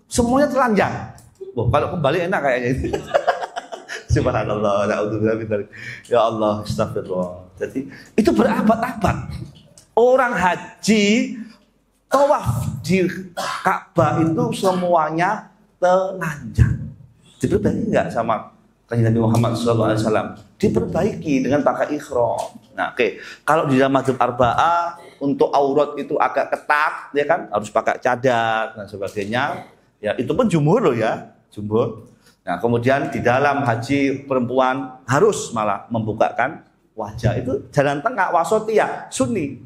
semuanya telanjang. Kalau kembali enak kayaknya itu. Subhanallah, na'udzubillah min dzalik. Ya Allah, astagfirullah. Jadi itu berabad-abad. Orang haji tawaf di Ka'bah itu semuanya telanjang. Diperbaiki enggak sama Kanjeng Nabi Muhammad SAW? Diperbaiki dengan pakai ihram. Nah, oke. Kalau di dalam madzhab arba'ah untuk aurat itu agak ketat, ya kan? Harus pakai cadar dan sebagainya. Ya, itu pun jumhur loh ya, jumhur. Nah, kemudian di dalam haji perempuan harus malah membukakan wajah, itu jalan tengah wasatiyah sunni.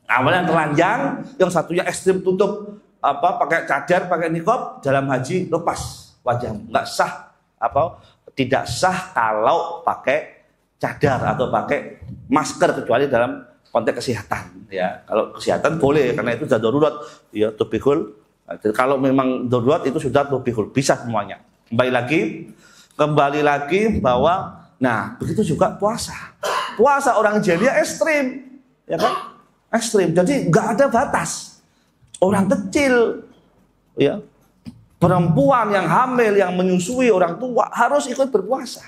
Awalnya telanjang, yang satunya ekstrim tutup pakai cadar, pakai niqab, dalam haji lepas wajah. Enggak sah tidak sah kalau pakai cadar atau pakai masker, kecuali dalam konteks kesehatan, ya. Kalau kesehatan boleh karena itu sudah darurat, ya, tubihul. Jadi kalau memang darurat itu sudah tubihul, bisa semuanya. Kembali lagi bahwa nah begitu juga puasa. puasa orang jahiliyah ekstrim, ya kan? Ekstrim. Jadi nggak ada batas. Orang kecil, ya, perempuan yang hamil, yang menyusui orang tua harus ikut berpuasa.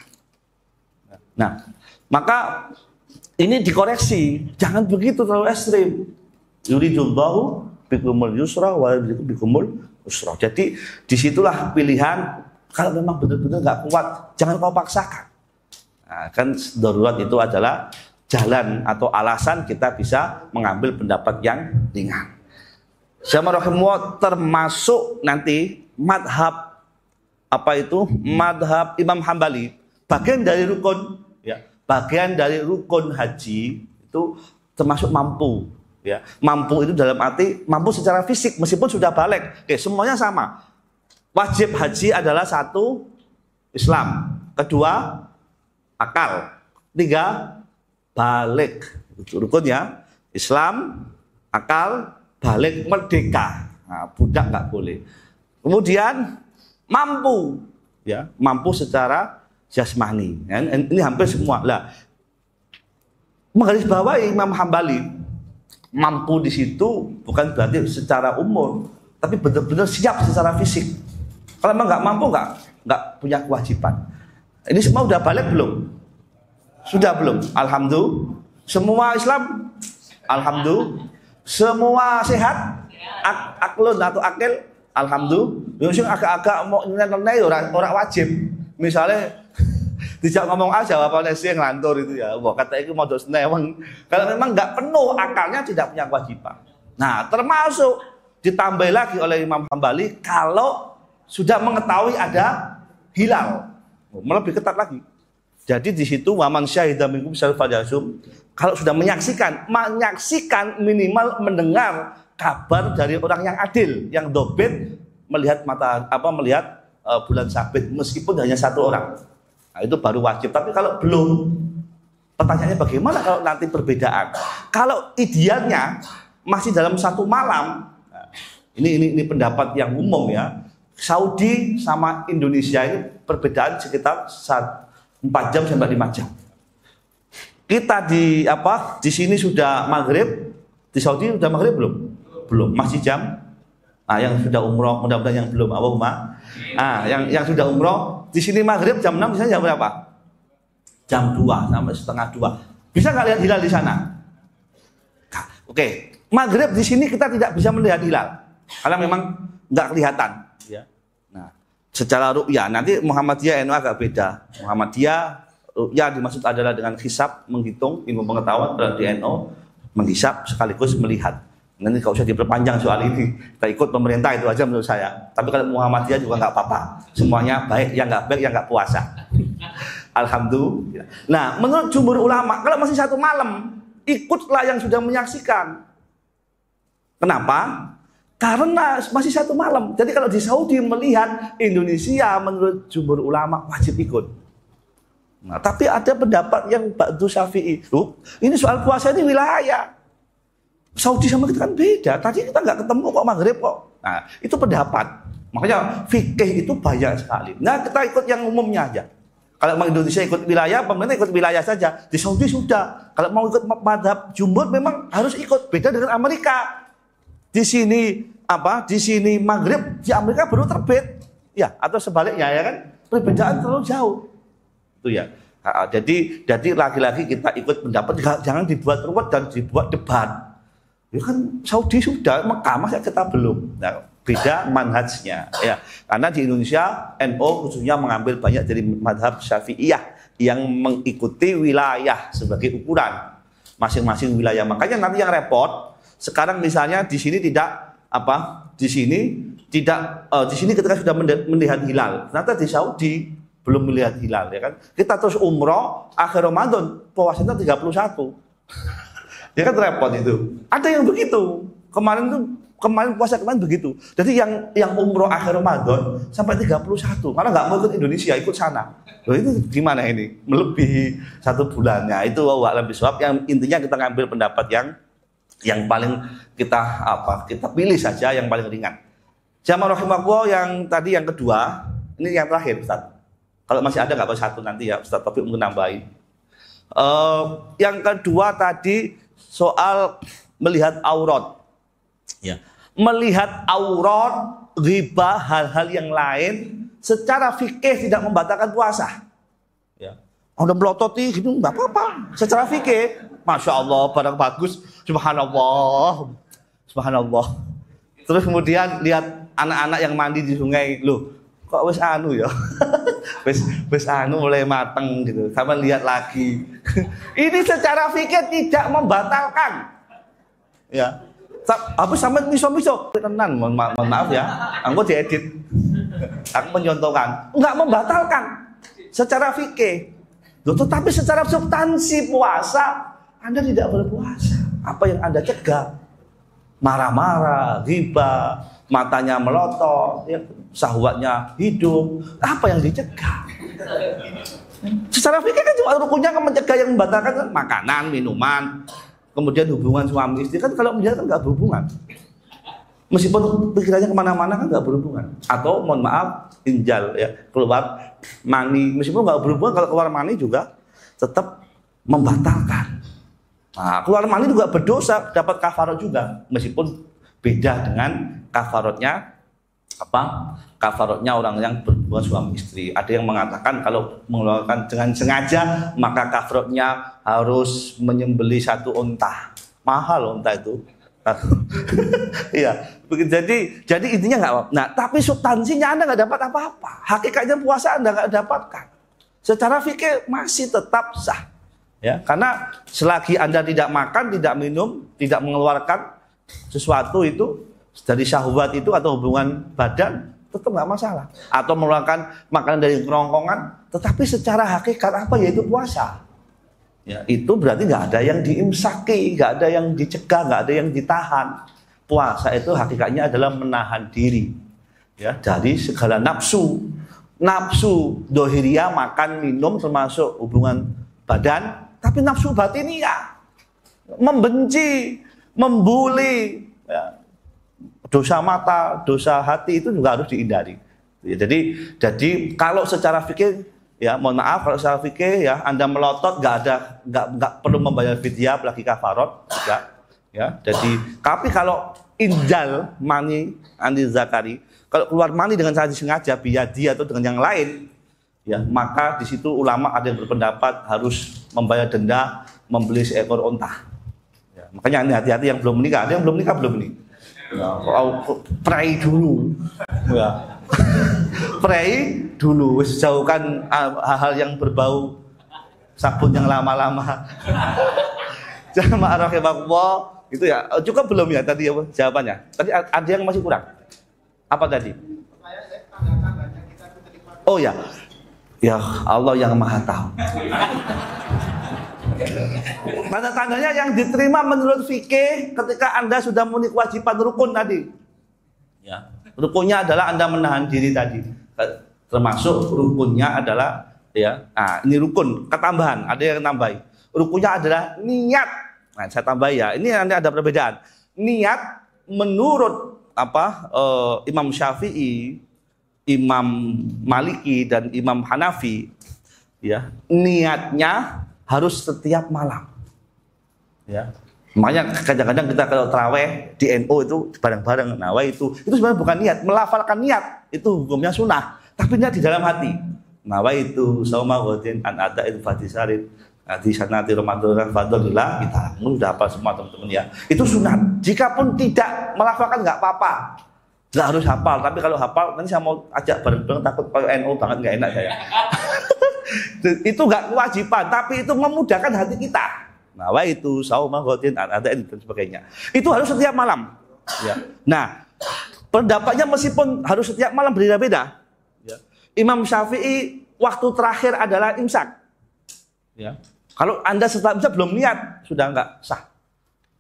Nah, maka ini dikoreksi, jangan begitu terlalu ekstrim. Yuridullahu bikumul yusra wa bikumul usra. Jadi disitulah pilihan. Kalau memang benar-benar nggak kuat, jangan kau paksakan. Nah, kan darurat itu adalah jalan atau alasan kita bisa mengambil pendapat yang ringan. Sama rahimahullah termasuk nanti madhab apa itu? Madhab Imam Hambali. Bagian dari rukun, ya, bagian dari rukun haji itu termasuk mampu. Ya, mampu itu dalam arti mampu secara fisik meskipun sudah balik. Oke, semuanya sama. Wajib haji adalah satu Islam, kedua akal, tiga balik. Itu rukunnya Islam, akal, balik, merdeka. Nah, budak nggak boleh. Kemudian mampu, ya, mampu secara jasmani. Ini hampir semua. Lah, menggarisbawahi Imam Hambali, mampu di situ bukan berarti secara umur, tapi benar-benar siap secara fisik. Kalau memang nggak mampu, nggak punya kewajiban. Ini semua udah balik belum? Sudah belum? Alhamdulillah. Semua Islam? Alhamdulillah. Semua sehat? Aklun atau akil? Alhamdulillah. Yang agak-agak mau nilai orang wajib. Misalnya tidak ngomong aja jawabannya sih yang ngelantur itu ya. Wah, kata itu mau senewang. Kalau memang nggak penuh akalnya tidak punya kewajiban. Nah, termasuk ditambah lagi oleh Imam Hambali kalau sudah mengetahui ada hilal, lebih ketat lagi. Jadi di situ waman syahida minkum falyasum, kalau sudah menyaksikan minimal mendengar kabar dari orang yang adil, yang dobit, melihat bulan sabit meskipun hanya satu orang. Nah, itu baru wajib. Tapi kalau belum, pertanyaannya bagaimana kalau nanti perbedaan? Kalau idealnya masih dalam satu malam, nah, ini pendapat yang umum ya. Saudi sama Indonesia ini perbedaan sekitar 4 jam sampai 5 jam. Kita di sini sudah maghrib, di Saudi sudah maghrib belum? Belum, masih jam. Nah, yang sudah umroh mudah-mudahan yang belum, Allahumma. Ah, yang sudah umroh di sini maghrib jam 6, di sana jam berapa? Jam 2 sampai setengah 2. Bisa nggak lihat hilal di sana? Oke, maghrib di sini kita tidak bisa melihat hilal karena memang nggak kelihatan. Ya. Nah, secara ru'ya nanti Muhammadiyah NU agak beda. Muhammadiyah ru'ya dimaksud adalah dengan hisab, menghitung ilmu pengetahuan. Di NU menghisab sekaligus melihat. Nanti nggak usah diperpanjang soal ini. Kita ikut pemerintah itu aja menurut saya. Tapi kalau Muhammadiyah juga nggak apa-apa. Semuanya baik, yang nggak baik, yang nggak puasa. Alhamdulillah. Nah, menurut jumhur ulama, kalau masih satu malam, ikutlah yang sudah menyaksikan. Kenapa? Karena masih satu malam. Jadi kalau di Saudi melihat Indonesia, menurut jumhur ulama wajib ikut. Nah, tapi ada pendapat yang ba'du Syafi'i. Ini soal puasa ini wilayah. Saudi sama kita kan beda. Tadi kita nggak ketemu kok maghrib kok. Nah, itu pendapat. Makanya fikih itu banyak sekali. Nah, kita ikut yang umumnya aja. Kalau mau Indonesia ikut wilayah, pemerintah ikut wilayah saja. Di Saudi sudah. Kalau mau ikut madhab jumhur memang harus ikut. Beda dengan Amerika. Di sini Di sini maghrib, di Amerika baru terbit. Ya, atau sebaliknya ya kan? Perbedaan terlalu jauh. Itu ya. Jadi lagi-lagi kita ikut pendapat, jangan dibuat ruwet dan dibuat debat. Ya kan Saudi sudah, Mekah masa kita belum. Nah, beda manhajnya ya. Karena di Indonesia NU khususnya mengambil banyak dari madhab Syafi'iyah yang mengikuti wilayah sebagai ukuran masing-masing wilayah. Makanya nanti yang repot sekarang misalnya di sini di sini ketika sudah melihat hilal, ternyata di Saudi belum melihat hilal ya kan. Kita terus umroh akhir Ramadan puasanya 31. Ya kan repot itu. Ada yang begitu. Kemarin puasa kemarin begitu. Jadi yang umroh akhir Ramadan sampai 31 karena nggak mau ikut Indonesia, ikut sana. Loh, itu gimana ini? Melebihi 1 bulannya. Itu lebih sebab yang intinya kita ngambil pendapat yang paling kita pilih saja yang paling ringan. Jamaah rahimakumullah yang tadi yang kedua, ini yang terakhir Ustaz. Kalau masih ada nggak apa satu nanti ya Ustaz Taufik mungkin nambahin. Yang kedua tadi soal melihat aurat. Ya. Melihat aurat, ghibah, hal-hal yang lain secara fikih tidak membatalkan puasa. Ya. Udah melototi gitu nggak apa-apa. Secara fikih, masya Allah, barang bagus, subhanallah, subhanallah. Terus kemudian lihat anak-anak yang mandi di sungai, loh, kok wis anu ya, wis anu mulai mateng gitu. Sama lihat lagi. Ini secara fikih tidak membatalkan. Ya. Habis sampai miso-miso tenan, mohon maaf ya, aku diedit, aku menyontohkan, nggak membatalkan secara fikih, tetapi secara substansi puasa Anda tidak berpuasa. Apa yang Anda cegah? Marah-marah, ghibah, matanya melotot, ya, syahwatnya hidup, apa yang dicegah? Secara fikih kan cuma rukunnya kan mencegah, yang membatalkan kan makanan, minuman. Kemudian hubungan suami istri kan kalau menjaga kan nggak berhubungan. Meskipun pikirannya kemana-mana kan nggak berhubungan. Atau mohon maaf injal ya, keluar mani, meskipun nggak berhubungan, kalau keluar mani juga tetap membatalkan. Nah, keluar mani juga berdosa, dapat kafarat juga, meskipun beda dengan kafaratnya apa? Kafaratnya orang yang berhubungan suami istri. Ada yang mengatakan kalau mengeluarkan dengan sengaja maka kafaratnya harus menyembelih 1 unta. Mahal unta itu. Iya. Jadi intinya nggak. Nah, tapi substansinya Anda nggak dapat apa-apa. Hakikatnya puasa Anda nggak dapatkan. Secara fikih masih tetap sah. Ya, karena selagi Anda tidak makan, tidak minum, tidak mengeluarkan sesuatu itu dari syahwat itu atau hubungan badan, tetap nggak masalah. Atau mengeluarkan makanan dari kerongkongan, tetapi secara hakikat apa, yaitu puasa. Ya, itu berarti nggak ada yang diimsaki, nggak ada yang dicegah, nggak ada yang ditahan. Puasa itu hakikatnya adalah menahan diri, ya, dari segala nafsu. Nafsu dohiriyah, makan, minum, termasuk hubungan badan, tapi nafsu batiniyah, membenci, membuli, ya, dosa mata, dosa hati itu juga harus dihindari. Ya, jadi kalau secara fikih, ya mohon maaf, kalau secara fikih ya Anda melotot nggak perlu membayar fidyah apalagi kafarat juga. Ya, jadi tapi kalau injal mani andi zakari, kalau keluar mani dengan sengaja biadi atau dengan yang lain, ya maka di situ ulama ada yang berpendapat harus membayar denda, membeli seekor unta. Ya, makanya ini hati-hati yang belum menikah, ada yang belum nikah belum ini. Ya, pray dulu, ya. Pray dulu, jauhkan hal-hal yang berbau sabun yang lama-lama. Jamaah rahimakumullah, itu ya cukup belum ya tadi ya jawabannya? Tadi ada yang masih kurang. Apa tadi? Oh ya, ya Allah yang Maha Tahu. Tanda-tandanya yang diterima menurut fikih ketika Anda sudah memenuhi kewajiban rukun tadi. Ya, rukunnya adalah Anda menahan diri tadi. Termasuk rukunnya adalah ya, ini rukun ketambahan, ada yang tambahi. Rukunnya adalah niat. Nah, saya tambah ya. Ini nanti ada perbedaan. Niat menurut Imam Syafi'i, Imam Maliki dan Imam Hanafi, ya, niatnya harus setiap malam. Ya. Makanya kadang-kadang kita kalau taraweh di NU itu bareng-bareng nawai itu sebenarnya bukan niat, melafalkan niat itu hukumnya sunnah, tapi niat di dalam hati. Nawai itu sauma ghadin an ada'il fatisarin di sanati Ramadan fadlillah, kita sudah hafal semua teman-teman ya. Itu sunat. Jikapun tidak melafalkan nggak apa-apa. Nggak harus hafal, tapi kalau hafal nanti saya mau ajak bareng-bareng, takut kalau NU banget nggak enak saya. Itu nggak kewajiban, tapi itu memudahkan hati kita. Nah, itu sauma ghadin ada dan sebagainya. Itu harus setiap malam. Ya. Nah, pendapatnya meskipun harus setiap malam berbeda-beda. Ya. Imam Syafi'i waktu terakhir adalah imsak. Ya. Kalau Anda setelah imsak belum niat, sudah nggak sah.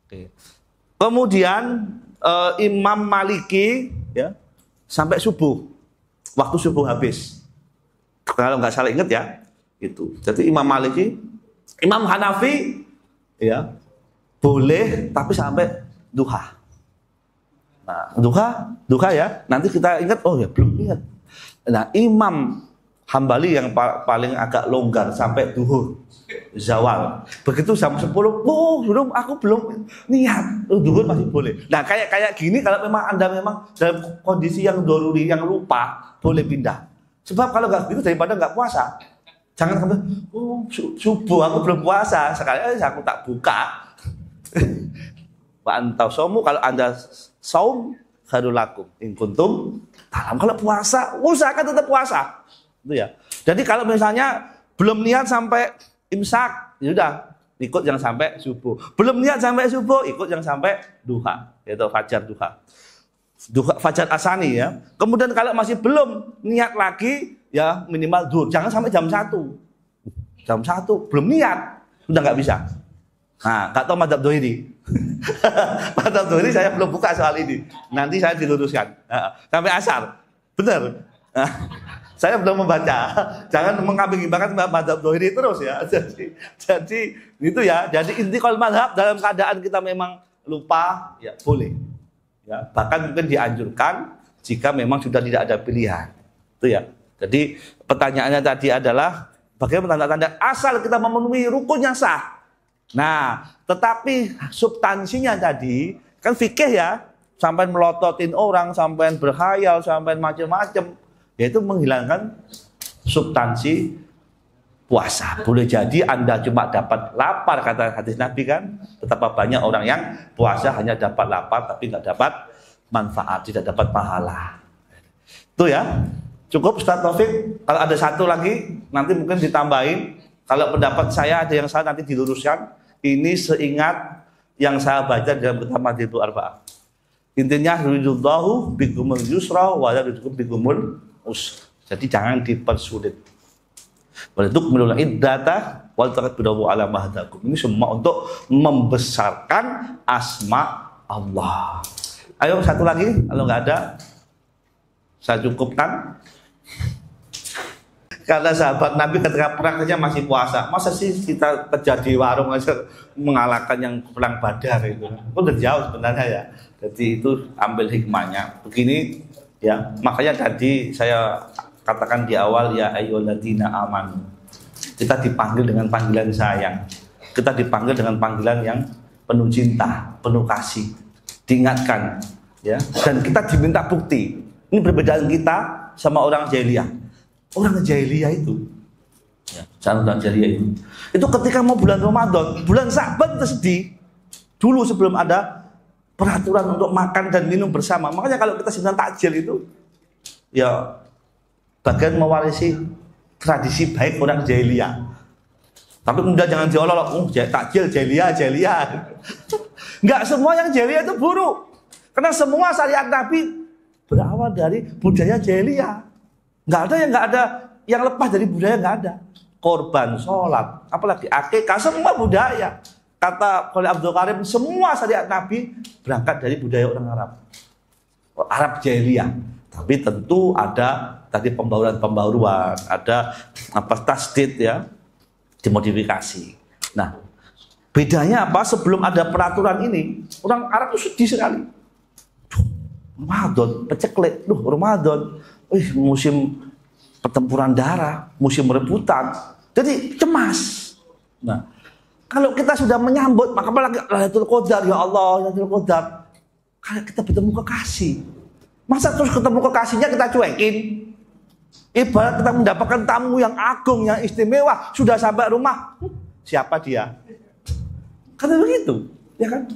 Oke. Kemudian Imam Maliki ya sampai subuh, waktu subuh habis. Kalau nggak salah ingat ya, itu. Jadi Imam Maliki, Imam Hanafi, ya boleh tapi sampai duha. Nah, duha ya. Nanti kita ingat, oh ya belum ingat. Nah, Imam Hambali yang paling agak longgar sampai duhur zawal. Begitu jam 10, belum, aku belum niat. Duhur masih boleh. Nah, kayak gini kalau memang Anda memang dalam kondisi yang doruri, yang lupa, boleh pindah. Sebab kalau nggak gitu daripada nggak puasa. Jangan sampai subuh aku belum puasa, sekali aku tak buka. Wa antau somu, kalau Anda saum khairul lakum in kuntum ta'lamun. Kalau puasa, usahakan tetap puasa. Itu ya. Jadi kalau misalnya belum niat sampai imsak, ya udah ikut yang sampai subuh. Belum niat sampai subuh, ikut yang sampai duha, yaitu fajar duha. Duha fajar asani ya. Kemudian kalau masih belum niat lagi, ya minimal duhur. Jangan sampai jam 1. Jam 1 belum niat, udah nggak bisa. Nah, nggak tahu madzhab Dhoiri. Madzhab Dhoiri saya belum buka soal ini. Nanti saya diluruskan. Sampai asar. Benar. Saya belum membaca. Jangan mengambing-imbangkan madzhab Dhoiri terus ya. Jadi itu ya. Jadi intiqal madhab dalam keadaan kita memang lupa, ya boleh. Ya, bahkan mungkin dianjurkan jika memang sudah tidak ada pilihan. Itu ya. Jadi pertanyaannya tadi adalah bagaimana tanda-tanda asal kita memenuhi rukun yang sah. Nah, tetapi substansinya tadi kan fikih ya, sampai melototin orang, sampai berkhayal, sampai macam-macam, yaitu menghilangkan substansi puasa. Boleh jadi Anda cuma dapat lapar, kata hadis Nabi kan, betapa banyak orang yang puasa hanya dapat lapar tapi nggak dapat manfaat, tidak dapat pahala. Itu ya. Cukup Ustaz Taufik. Kalau ada satu lagi nanti mungkin ditambahin. Kalau pendapat saya ada yang salah nanti diluruskan. Ini seingat yang saya baca dalam kitab Madhhabul Arba'ah. Intinya yuridullahu bikumul yusra wa la yuridu bikumul usra. Jadi jangan dipersulit. Walitukmilul iddata wal taqabbalu ala mahdakum. Ini semua untuk membesarkan asma Allah. Ayo satu lagi, kalau nggak ada saya cukupkan. Karena sahabat Nabi ketika perang saja masih puasa. Masa sih kita kerja di warung aja mengalahkan yang perang Badar itu? Udah jauh sebenarnya ya. Jadi itu ambil hikmahnya. Begini ya. Makanya tadi saya katakan di awal ya ayyuhalladzina amanu. Kita dipanggil dengan panggilan sayang. Kita dipanggil dengan panggilan yang penuh cinta, penuh kasih. Diingatkan ya. Dan kita diminta bukti. Ini perbedaan kita sama orang jahiliyah. Orang jahiliyah itu, ya, orang jahiliyah itu ketika mau bulan Ramadan, bulan Sa'ban tersedih. Dulu sebelum ada peraturan untuk makan dan minum bersama. Makanya kalau kita sedang takjil itu, ya bagian mewarisi tradisi baik orang jahiliyah. Tapi kemudian jangan diolok-olok, takjil jahiliyah. Enggak semua yang jahiliyah itu buruk. Karena semua syariat Nabi berawal dari budaya jahiliyah. Nggak ada yang lepas dari budaya, nggak ada. Korban, sholat, apalagi akikah, semua budaya. Kata oleh Abdul Karim, semua syariat Nabi berangkat dari budaya orang Arab. Arab jahiliyah. Tapi tentu ada tadi pembauran, ada tasdid ya, dimodifikasi. Nah, bedanya apa? Sebelum ada peraturan ini, orang Arab itu sedih sekali. Ramadan, peceklik, Ramadan. Musim pertempuran darah, musim rebutan, jadi cemas. Nah, kalau kita sudah menyambut, maka apalagi Lailatul Qadar, ya Allah, Lailatul Qadar, kalau kita bertemu kekasih, masa terus ketemu kekasihnya kita cuekin? Ibarat kita mendapatkan tamu yang agung, yang istimewa, sudah sampai rumah, siapa dia? Karena begitu, ya kan?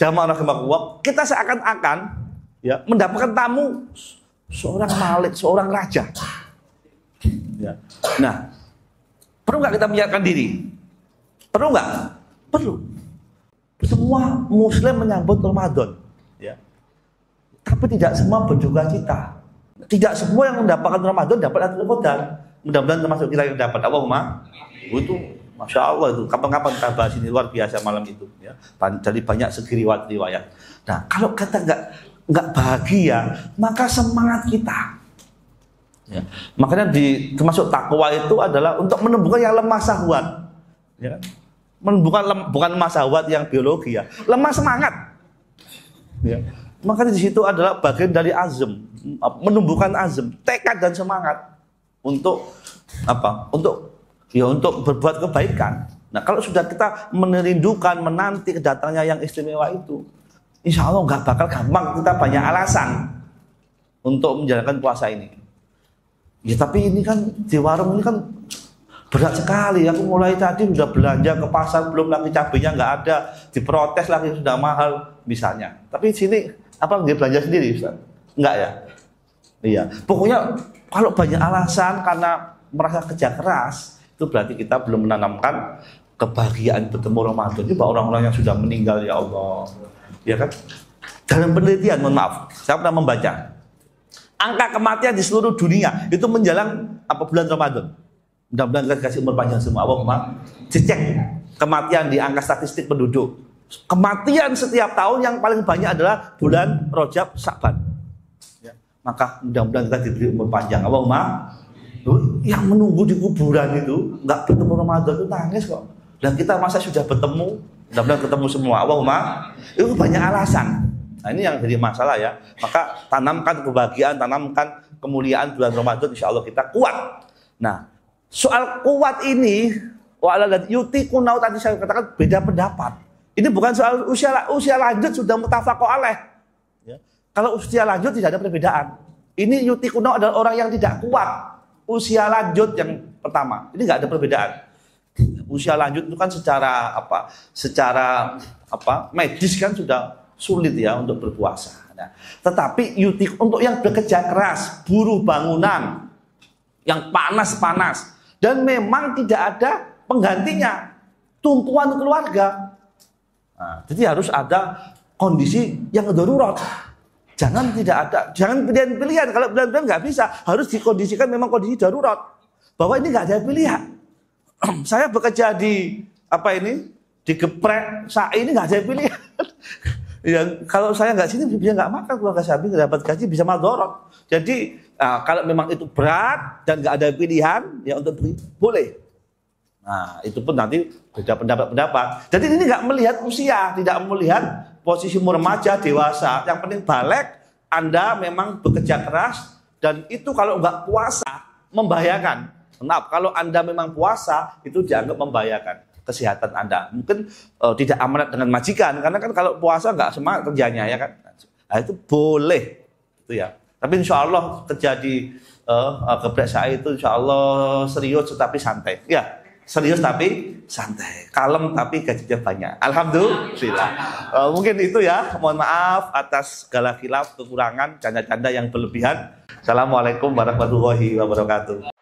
Jamaah rahimakumullah, kita seakan-akan ya mendapatkan tamu seorang malik, seorang raja. Ya. Nah, perlu nggak kita menyiapkan diri? Perlu nggak? Perlu. Semua Muslim menyambut Ramadan, ya. Tapi tidak semua berduka cita. Tidak semua yang mendapatkan Ramadan dapat Lailatul Qadar. Mudah-mudahan termasuk kita yang dapat. Allahumma. Itu, masya Allah itu. Kapan-kapan kita bahas ini luar biasa malam itu. Ya. Jadi banyak segi riwayat. Nah, kalau kita nggak bahagia, maka semangat kita. Ya. Makanya termasuk takwa itu adalah untuk menumbuhkan yang lemah syahwat. Ya. Bukan lemah syahwat yang biologi ya, lemah semangat. Ya. Makanya di situ adalah bagian dari azm, menumbuhkan azm, tekad dan semangat untuk apa? Untuk berbuat kebaikan. Nah, kalau sudah kita merindukan, menanti kedatangannya yang istimewa itu, insya Allah nggak bakal gampang, kita banyak alasan untuk menjalankan puasa ini. Ya tapi ini kan di warung ini kan berat sekali. Aku mulai tadi sudah belanja ke pasar, belum lagi cabenya nggak ada, diprotes lagi sudah mahal misalnya. Tapi sini apa dia belanja sendiri, Ustaz? Enggak ya? Iya. Pokoknya kalau banyak alasan karena merasa kerja keras, itu berarti kita belum menanamkan kebahagiaan bertemu Ramadan. Coba orang-orang yang sudah meninggal, ya Allah, ya kan? Dalam penelitian, mohon maaf, saya pernah membaca angka kematian di seluruh dunia itu menjelang bulan Ramadan. Mudah-mudahan kita kasih umur panjang semua. Allahumma. Dicek kematian di angka statistik penduduk. Kematian setiap tahun yang paling banyak adalah bulan Rajab, Sya'ban. Ya. Maka mudah-mudahan kita diberi umur panjang. Allahumma. Yang menunggu di kuburan itu nggak bertemu Ramadan itu nangis kok. Dan kita masa sudah bertemu, mudah-mudahan ketemu semua. Allahumma. Itu banyak alasan. Nah, ini yang jadi masalah ya. Maka tanamkan kebahagiaan, tanamkan kemuliaan bulan Ramadan, insya Allah kita kuat. Nah, soal kuat ini, yutikunau tadi saya katakan beda pendapat. Ini bukan soal usia lanjut sudah mutafaqo alaih. Ya. Kalau usia lanjut tidak ada perbedaan. Ini yutikunau adalah orang yang tidak kuat. Usia lanjut yang pertama, ini nggak ada perbedaan. Usia lanjut itu kan secara medis kan sudah sulit ya untuk berpuasa. Nah, tetapi untuk yang bekerja keras, buruh bangunan, yang panas-panas, dan memang tidak ada penggantinya, tumpuan keluarga. Nah, jadi harus ada kondisi yang darurat. Jangan pilihan-pilihan. Kalau pilihan-pilihan nggak bisa, harus dikondisikan memang kondisi darurat. Bahwa ini nggak ada pilihan. Saya bekerja di geprek, ini nggak ada pilihan. Ya, kalau saya nggak sini bisa nggak makan, keluarga saya nggak dapat gaji, bisa madorot. Jadi kalau memang itu berat dan nggak ada pilihan, ya untuk beri boleh. Nah itu pun nanti beda pendapat. Jadi ini nggak melihat usia, tidak melihat posisi remaja, dewasa. Yang penting balik, Anda memang bekerja keras dan itu kalau nggak puasa membahayakan. Maaf, kalau Anda memang puasa itu dianggap membahayakan kesehatan Anda. Mungkin tidak amanat dengan majikan, karena kan kalau puasa nggak semangat kerjanya ya kan. Nah, itu boleh, itu ya. Tapi insya Allah terjadi geprek saya itu insya Allah serius tetapi santai. Ya, serius tapi santai, kalem tapi gajinya banyak. Alhamdulillah. Mungkin itu ya. Mohon maaf atas segala khilaf, kekurangan, canda-canda yang berlebihan. Assalamualaikum warahmatullahi wabarakatuh.